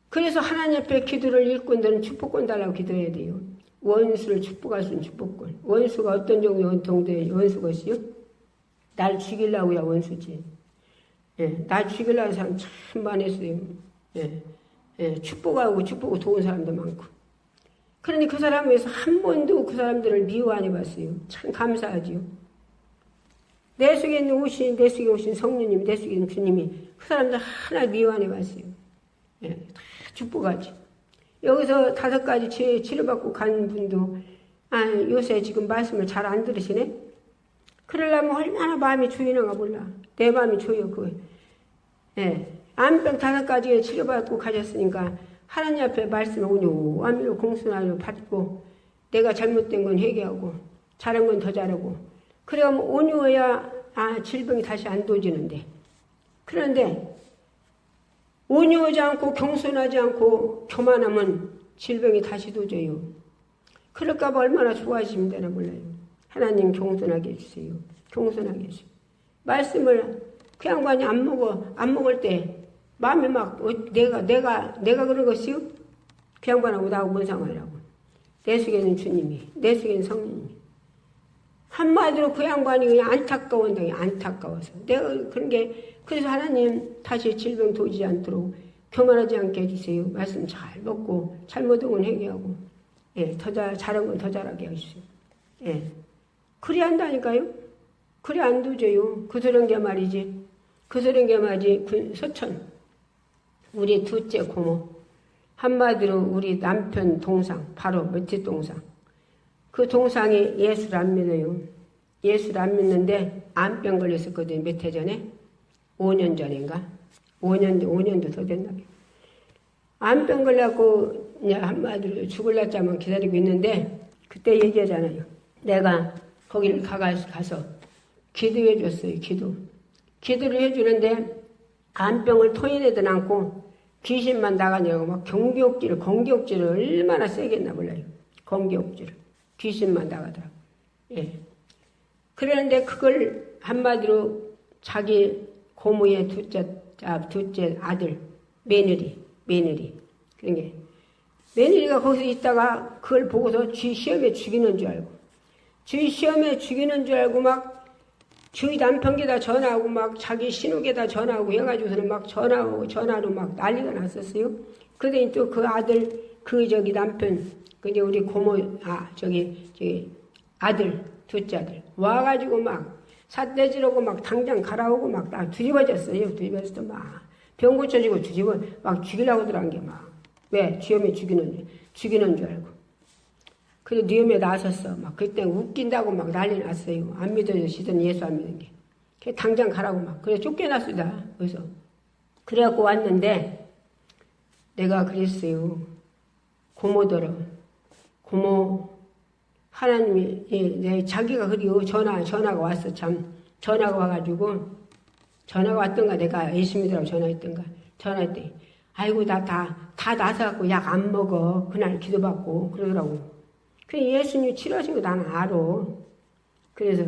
그래서 하나님 앞에 기도를 일꾼들은 축복권 달라고 기도해야 돼요. 원수를 축복할 수 있는 축복권. 원수가 어떤 종류의 원수가 있어요? 날 죽이려고야 원수지. 날 죽이려는 사람 참 많았어요. 축복하고 도운 사람도 많고. 그러니 그 사람을 위해서 한 번도 그 사람들을 미워 안 해봤어요. 참 감사하지요. 내 속에 오신 성령님, 내 속에 있는 주님이 그 사람들 하나 미워 안 해봤어요. 다 축복하지. 여기서 5가지 치료받고 간 분도 요새 지금 말씀을 잘 안 들으시네? 그러려면 얼마나 마음이 조이는가 몰라. 내 마음이 조여 그거. 암병 5가지 치료받고 가셨으니까 하나님 앞에 말씀을 온유함으로 공순하려 받고 내가 잘못된 건 회개하고 잘한 건 더 잘하고 그래야면 온유해야 질병이 다시 안 도지는데 그런데 온유하지 않고 경손하지 않고 교만하면 질병이 다시 도져요. 그럴까 봐 얼마나 좋아하시면 되나 몰라요. 하나님 경손하게 해주세요. 경손하게 해주세요. 말씀을 그 양반이 안 먹을 때 마음이 막 내가 그런 것이요? 그 양반하고 나하고 뭔 상관이라고. 내 속에 있는 주님이, 내 속에 있는 성령님이. 한마디로 그 양반이 그냥 안타까워서 내가 그런 게 그래서 하나님 다시 질병 도지지 않도록 교만하지 않게 해주세요. 말씀 잘 먹고 잘못한 건 회개하고 더 잘한 건 더 잘하게 해주세요. 그래 한다니까요. 그래 안 도져요. 그 소린 게 말이지. 그 소린 게 말이지. 서천 우리 둘째 고모 한마디로 우리 남편 동상 바로 멋지 동상 그 동상이 예수를 안 믿어요. 예수를 안 믿는데 암병 걸렸었거든요. 몇 해 전에 5년 전인가 5년도 더 됐나 봐요. 암병 걸려갖고 한마디로 죽을라자만 기다리고 있는데 그때 얘기하잖아요. 내가 거기를 가서 기도해 줬어요. 기도를 해주는데 암병을 토해내든 않고 귀신만 나가냐고 막 공기옥질을 얼마나 세게 했나 몰라요. 공기옥질을 귀신만 나가더라고. 그러는데 그걸 한마디로 자기 고모의 둘째 아들 며느리 그러니까 며느리가 거기서 있다가 그걸 보고서 쥐 시험에 죽이는 줄 알고 막 주위 남편에다 전화하고 막 자기 신우에다 전화하고 해가지고서는 막 전화로 막 난리가 났었어요. 그러더니 또 그 아들 남편 이제 우리 고모 아들 둘째 아들 와가지고 막 삿대질하고 막 당장 가라오고 막 다 뒤집어졌어요. 뒤집어져서 막 병 고쳐지고 막 죽이려고 들어간 게 막 왜 시험에 죽이는 줄 알고. 그래서 니엄에 나섰어. 막 그때 웃긴다고 막 난리 났어요. 안 믿어주시던 예수 안 믿는 게. 그래 당장 가라고 막. 그래 쫓겨났습니다. 그래서. 그래갖고 왔는데 내가 그랬어요. 고모 하나님이 자기가 그리고 전화가 왔어. 참 전화가 와가지고 전화가 왔던가 내가 예수 믿으라고 전화했던가 전화했더니 아이고 나 다 나서갖고 약 안 먹어. 그날 기도받고 그러더라고. 그 예수님 치료하신 거 나는 알아. 그래서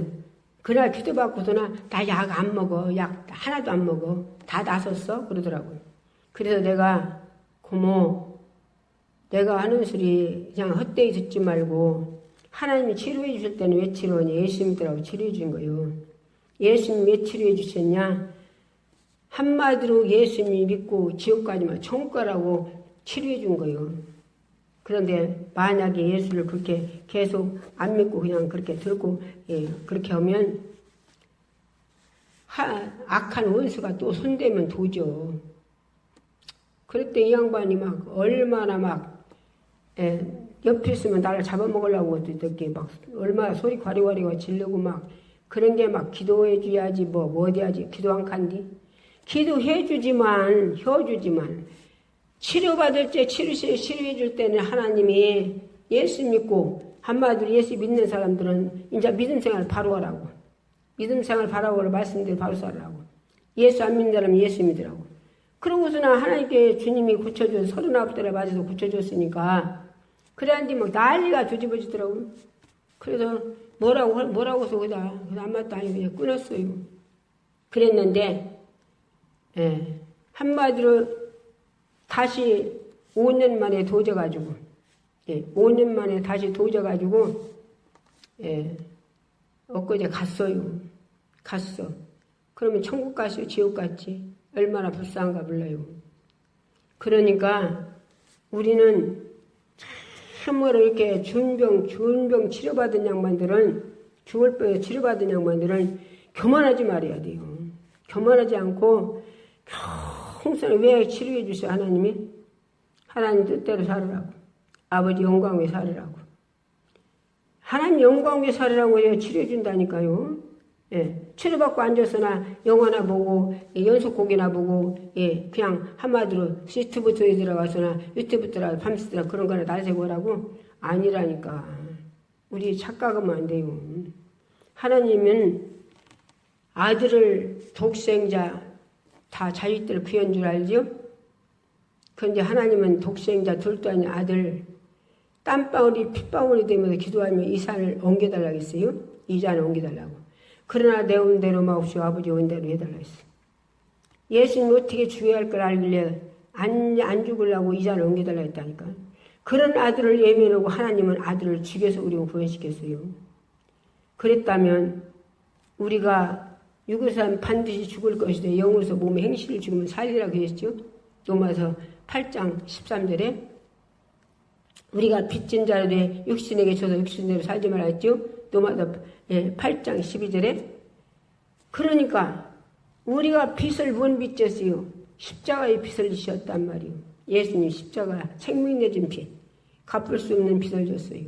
그날 기도받고서 나 약 안 먹어. 약 하나도 안 먹어. 다 나섰어. 그러더라고요. 그래서 내가 고모 내가 하는 소리 그냥 헛되이 듣지 말고 하나님이 치료해 주실 때는 왜 치료하냐. 예수 믿으라고 치료해 준 거예요. 예수님 왜 치료해 주셨냐. 한마디로 예수님 믿고 지옥 가지만 천국 가라고 치료해 준 거예요. 그런데 만약에 예수를 그렇게 계속 안 믿고 그냥 그렇게 들고 그렇게 하면 악한 원수가 또 손대면 도죠. 그랬더니 이 양반이 막 얼마나 막 옆에 있으면 나를 잡아먹으려고 이렇게 막 얼마나 소리 과리과리가 지르고 막 그런 게 막 기도해 줘야지 뭐 어디야지 기도 안 간디. 기도해 주지만 치료받을 때 치료해 줄 때는 하나님이 예수 믿고 한마디로 예수 믿는 사람들은 이제 믿음 생활 바로 하라고. 믿음 생활 바로 하라고 말씀대로 바로 살라고. 예수 안 믿는 사람은 예수 믿으라고. 그러고서는 하나님께 주님이 고쳐줘서 39달에 맞아서 고쳐줬으니까 그래야지 막 난리가 뒤집어지더라고. 그래서 뭐라고서 그다 안 맞다 아니 그냥 끊었어요. 그랬는데 한마디로 다시 5년 만에 도져가지고 5년 만에 다시 도져가지고 엊그제 갔어요. 그러면 천국 갔어요? 지옥 갔지? 얼마나 불쌍한가 몰라요. 그러니까 우리는 참으로 이렇게 준병 치료받은 양반들은 죽을 병에 치료받은 양반들은 교만하지 말아야 돼요. 교만하지 않고 평생 왜 치료해 주세요 하나님이? 하나님 뜻대로 살으라고. 아버지 영광 위에 살으라고. 하나님 영광 위에 살으라고 치료해 준다니까요. 치료받고 앉아서나 영화나 보고 연속곡이나 보고 그냥 한마디로 시트부터에 들어가서나 유튜브 들어가서 밤새도록 그런 거나 날새고 하라고? 아니라니까. 우리 착각하면 안 돼요. 하나님은 아들을 독생자 다 자식들 귀한 줄 알죠? 그런데 하나님은 독생자 둘도 아닌 아들 땀방울이 핏방울이 되면서 기도하면 이 산을 옮겨달라고 했어요. 이 잔을 옮겨달라고. 그러나 내 온대로 마옵시고 아버지 온대로 해달라고 했어요. 예수님 어떻게 죽여야 할 걸 알길래 안 죽으려고 이 잔을 옮겨달라고 했다니까. 그런 아들을 예면하고 하나님은 아들을 죽여서 우리를 구원시켰어요. 그랬다면 우리가 육의 사람 반드시 죽을 것이다. 영으로서 몸의 행실을 죽으면 살리라고 했죠. 로마서 8장 13절에 우리가 빚진 자로 돼 육신에게 줘서 육신대로 살지 말라 했죠. 로마서 8장 12절에 그러니까 우리가 빚을 뭔 빚졌어요? 십자가의 빚을 지셨단 말이요. 예수님 십자가 생명 내준 빚, 갚을 수 없는 빚을 줬어요.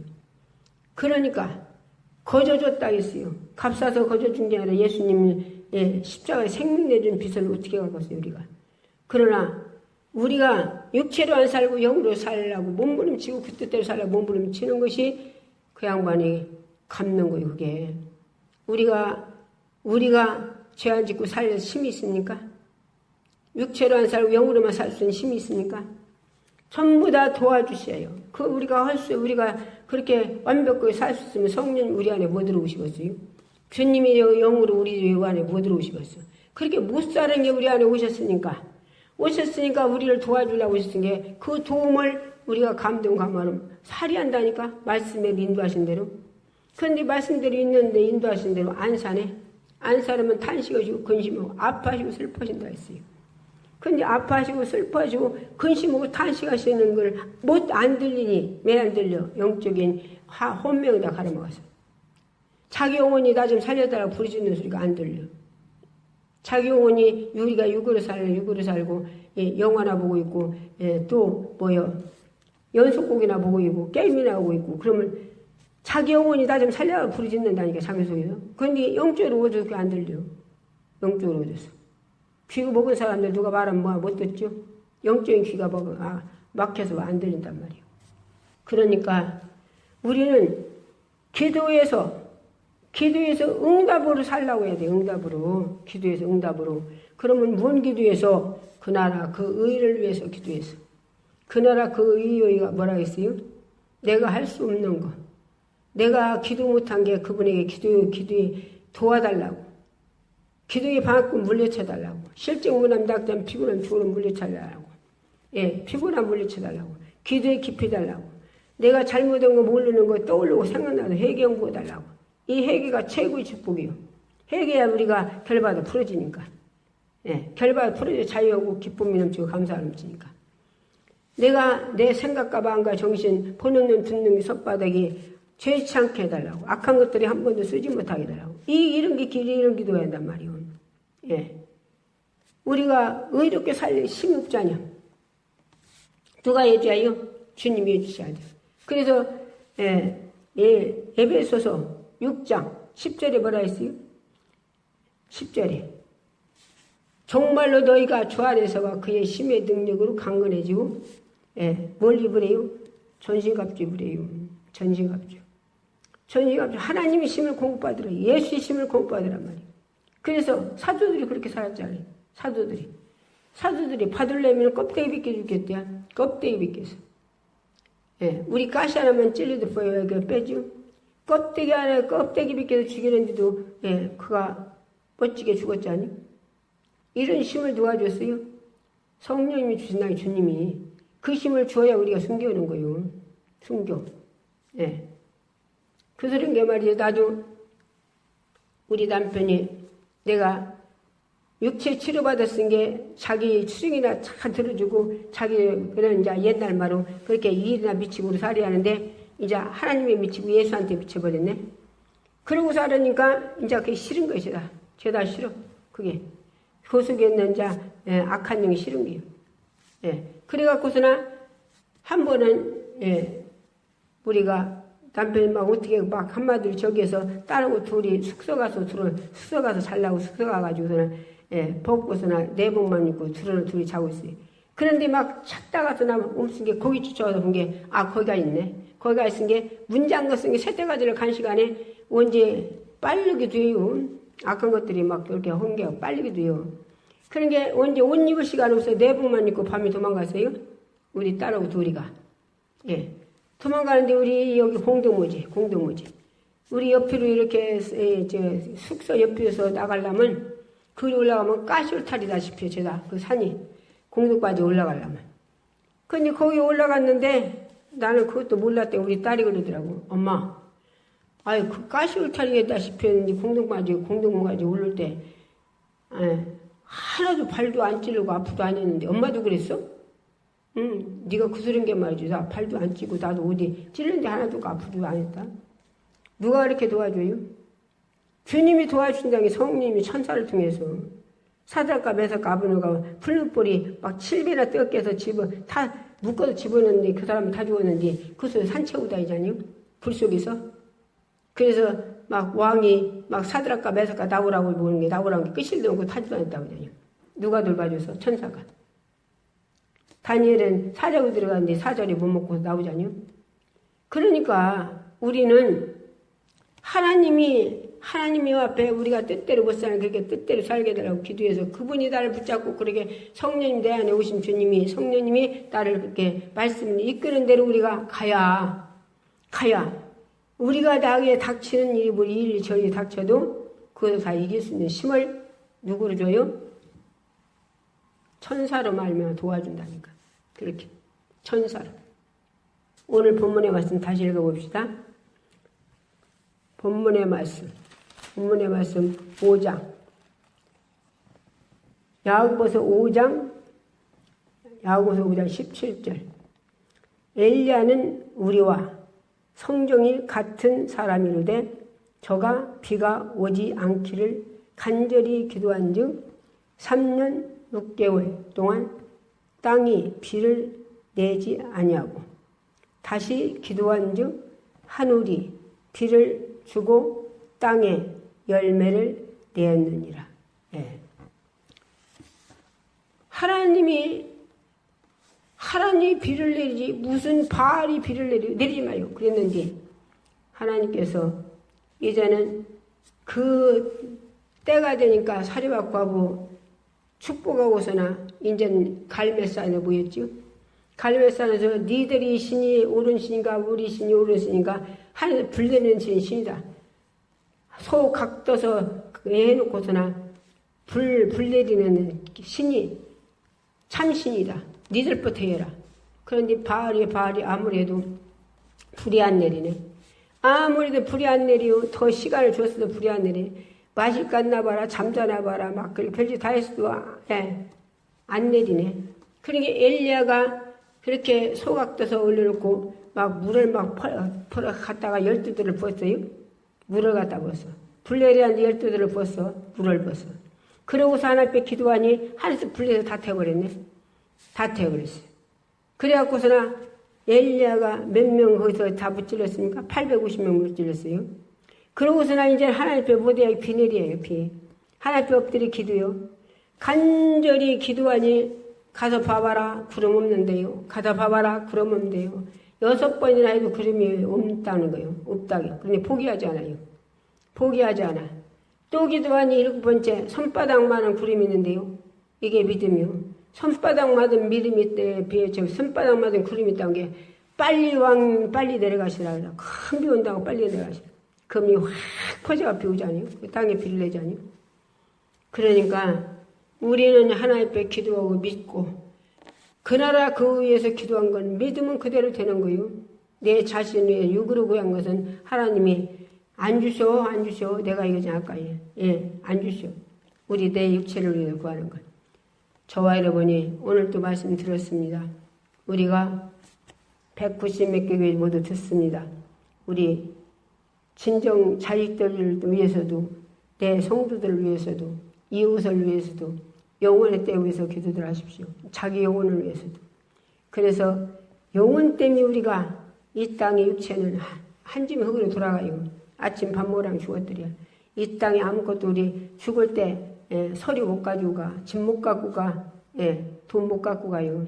그러니까 거저 줬다 했어요. 값사서 거저 준 게 아니라 예수님이 십자가에 생명 내준 빚을 어떻게 갚았어요, 우리가. 그러나 우리가 육체로 안 살고 영으로 살라고 몸부림치고 그 뜻대로 살라고 몸부림치는 것이 그 양반이 갚는 거예요, 그게. 우리가 죄 안 짓고 살 힘이 있습니까? 육체로 안 살고 영으로만 살 수 있는 힘이 있습니까? 전부 다 도와주셔요. 우리가 그렇게 완벽하게 살 수 있으면 성령 우리 안에 뭐 들어오시겠어요? 주님이 영으로 우리 안에 뭐 들어오시겠어요? 그렇게 못 사는 게 우리 안에 오셨으니까 우리를 도와주려고 오셨은 게 그 도움을 우리가 감동하면 살이 한다니까? 말씀에 인도하신 대로. 그런데 말씀대로 있는데 인도하신 대로 안 사네? 안 살으면 탄식하시고 근심하고 아파하시고 슬퍼하신다 했어요. 근데 아파하시고 슬퍼하시고 근심하고 탄식하시는 걸 못 안 들리니 왜 안 들려? 영적인 혼명에다 가려먹어서. 자기 영혼이 나 좀 살려달라고 부르짖는 소리가 안 들려. 자기 영혼이 우리가 육으로 살고 영화나 보고 있고 또 연속곡이나 보고 있고 게임이나 하고 있고 그러면 자기 영혼이 나 좀 살려달라고 부르짖는다니까 자기 속에서. 그런데 영적으로 오져서 그게 안 들려. 영적으로 오져서. 귀가 먹은 사람들 누가 말하면 못 듣죠? 영적인 귀가 막혀서 안 들린단 말이에요. 그러니까 우리는 기도해서 응답으로 살라고 해야 돼. 기도해서 응답으로. 그러면 뭔 기도해서? 그 나라 그 의를 위해서 기도해서. 그 나라 그 의가 뭐라 했어요? 내가 할 수 없는 거. 내가 기도 못한 게 그분에게 기도에 도와달라고. 기도의 방앗금 물리쳐달라고. 실증 문함 닥담 피곤함 죽으면 물리쳐달라고. 피곤함 물리쳐달라고. 기도에 깊이 달라고. 내가 잘못한 거 모르는 거 떠오르고 생각나도 회개 연구해달라고. 이 회개가 최고의 축복이요. 회개야 우리가 결받아 풀어지니까. 결받아 풀어져 자유하고 기쁨이 넘치고 감사가 넘치니까. 내가 내 생각과 마음과 정신 보는 눈 듣는 섭바닥이 죄치 않게 해달라고. 악한 것들이 한 번도 쓰지 못하게 해달라고. 이런 기도해야 한단 말이에요. 우리가 의롭게 살 힘이 없잖아요. 누가 해줘야요? 주님이 해주셔야죠. 그래서 에베소서 6장 10절에 뭐라 했어요? 10절에 정말로 너희가 주 안에서와 그의 힘의 능력으로 강건해지고 뭘 입으래요? 전신갑주 입으래요. 전신갑주. 하나님의 힘을 공급받으라. 예수의 힘을 공급받으란 말이에요. 그래서 사도들이 그렇게 살았잖아요. 사도들이 받으려면 껍데기 벗겨 죽겠대요. 껍데기 벗겨서. 우리 가시 하나만 찔려도 보여요. 빼죠. 껍데기 벗겨서 죽이는데도 그가 멋지게 죽었잖아요. 이런 힘을 누가 줬어요? 성령님이 주신다니 주님이. 그 힘을 줘야 우리가 숨겨오는 거예요. 숨겨. 그런 게 말이죠. 나도 우리 남편이 내가 육체 치료받았은 게 자기 수령이나 잘 들어주고 자기 그런 이제 옛날 말로 그렇게 일이나 미치고 살이 하는데 이제 하나님에 미치고 예수한테 미쳐버렸네. 그러고 살으니까 이제 그게 싫은 것이다. 죄다 싫어. 그게. 그 속에 있는 이제 악한 영이 싫은 게요. 그래갖고서나 한 번은 우리가 남편이 막 어떻게 막 한마디로 저기에서 딸하고 둘이 숙소 가서 살라고 숙소 가가지고서는 벗고서나 내복만 입고 둘이 자고 있어요. 그런데 막 찾다가서 나 없은 게 거기 쫓아와서 본 게 거기가 있네. 거기가 있은 게 문장거 쓴 게 세대가지를 간 시간에 언제 빨리기도 해요. 악한 것들이 막 이렇게 혼게 빨리기도 해요. 그런 게 언제 옷 입을 시간 없어서 내복만 입고 밤에 도망갔어요. 우리 딸하고 둘이가. 도망가는데 우리 여기 공동무지. 우리 옆으로 이렇게 숙소 옆에서 나가려면 그리 올라가면 가시울타리다시피 제가 그 산이 공덕바지 올라가려면. 근데 거기 올라갔는데 나는 그것도 몰랐대. 우리 딸이 그러더라고. 엄마, 그 가시울타리다시피 했는데 공동바지 올릴 때 하나도 발도 안 찌르고 아프도 안 했는데 엄마도 그랬어? 응, 네가 구스른 게 말이지. 나 발도 안 찌고 나도 어디 찔른데 하나도 아프도 안 했다. 누가 그렇게 도와줘요? 주님이 도와준다는 게 성령님이 천사를 통해서 사달과 메사과 아브누가 풀무불이 막 7배나 뜯겨서 다 묶어서 집어넣는데 그 사람은 다 죽었는데 그 속에 산채우고 다니잖아요. 불 속에서. 그래서 막 왕이 막 사드락과 메사과 나오라고 보는 게 나오라고 끝을 넣고 타지도 않았다고 하잖아요. 누가 돌봐줘서? 천사가. 다니엘은 사자고 들어갔는데 사자리 못 먹고 나오잖아요. 그러니까 우리는 하나님이 앞에 우리가 뜻대로 못 사는 그렇게 뜻대로 살게 되라고 기도해서 그분이 나를 붙잡고 그렇게 성령님 내 안에 오신 주님이 성령님이 나를 그렇게 말씀을 이끄는 대로 우리가 가야 우리가 나에게 닥치는 일이 뭐 이 일이 저리 닥쳐도 그걸 다 이길 수 있는 힘을 누구로 줘요? 천사로 말미암아 도와준다니까. 그렇게 천사로. 오늘 본문의 말씀 다시 읽어봅시다. 본문의 말씀 5장. 야고보서 5장 17절. 엘리야는 우리와 성정이 같은 사람이로되 저가 비가 오지 않기를 간절히 기도한즉 3년 6개월 동안 땅이 비를 내지 아니하고 다시 기도한즉 하늘이 비를 주고 땅에 열매를 내었느니라. 예. 하나님이 비를 내리지 무슨 바알이 비를 내리지 마요. 그랬는데 하나님께서 이제는 그 때가 되니까 사리받고 하고 축복하고서나 이제는 갈멜산에 모였죠. 갈멜산에서 니들이 신이 옳은 신인가 우리 신이 옳은 신인가 하늘에서 불내는 신이다. 소 각떠서 해놓고서나 불 내리는 신이 참신이다. 니들부터 해라. 그런데 바알이 아무래도 불이 안 내리네. 아무래도 불이 안 내리고 더 시간을 줬어도 불이 안 내리네. 마실 갔나 봐라 잠자나 봐라 막 별짓 다 했어도 안 내리네. 그러니까 엘리야가 그렇게 소각떠서 올려놓고 막 물을 막 갖다가 12들을 부었어요. 물을 갖다 부었어. 불 내리는데 12들을 부었어. 물을 부었어. 그러고서 하나님께 기도하니 하늘에서 불 내서 다 태워버렸네. 다 태워버렸어요. 그래갖고서나 엘리야가 몇 명 거기서 다 무찔렀으니까 850명 무찔렀어요. 그러고서나 이제 하나님 앞에 못해야 비 내려요. 비. 하나님 앞에 엎드려 기도요. 간절히 기도하니 가서 봐봐라 구름 없는데요. 가서 봐봐라 구름 없는데요. 6번이나 해도 구름이 없다는 거예요. 없다고. 그런데 포기하지 않아요. 포기하지 않아. 또 기도하니 7번째 손바닥만한 구름이 있는데요. 이게 믿음이요. 손바닥만한 믿음이 때에 비해 손바닥만한 구름이 있다는 게 빨리 내려가시라. 큰 비 온다고 빨리 내려가시라. 금이 확 퍼져가 비 오잖아요. 땅에 비를 내잖아요. 그러니까 우리는 하나님 앞에 기도하고 믿고 그 나라 그 위에서 기도한 건 믿으면 그대로 되는 거예요. 내 자신 위에 육으로 구한 것은 하나님이 안 주셔 내가 이거지 아까에 안 주셔. 우리 내 육체를 위해 구하는 것. 저와 여러분이 오늘 또 말씀 들었습니다. 우리가 190몇 개 교회 모두 듣습니다. 우리 친정 자식들을 위해서도 내 성도들을 위해서도 이웃을 위해서도 영혼의 때 위해서 기도들 하십시오. 자기 영혼을 위해서도. 그래서 영혼 때문에 우리가 이 땅의 육체는 한 줌 흙으로 돌아가요. 아침 밥 먹으랑 죽었더래요. 이 땅에 아무것도 우리 죽을 때 서류 못 가지고 가, 집 못 갖고 가, 돈 못 갖고 가요.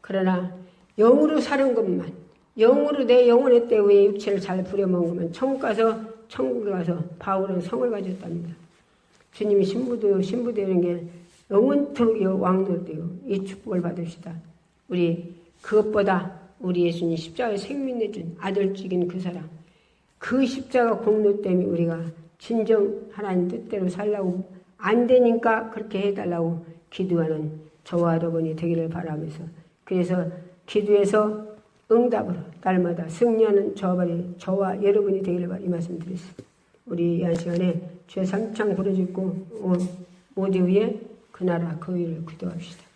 그러나 영으로 사는 것만, 영으로 내 영혼의 때 위에 육체를 잘 부려먹은 것만 천국에 가서 바울은 성을 가졌답니다. 주님이 신부되는 게 영원토록 왕노되요. 이 축복을 받읍시다. 우리 그것보다 우리 예수님 십자가에 생명 내준 아들 죽인 그 사람, 그 십자가 공로 때문에 우리가 진정 하나님 뜻대로 살라고 안 되니까 그렇게 해달라고 기도하는 저와 여러분이 되기를 바라면서, 그래서 기도해서 응답으로 날마다 승리하는 저와 여러분이 되기를 바라 이 말씀 드렸습니다. 우리 이 시간에 죄 삼창 부르짖고 모두 위에 그 나라 그 일을 기도합시다.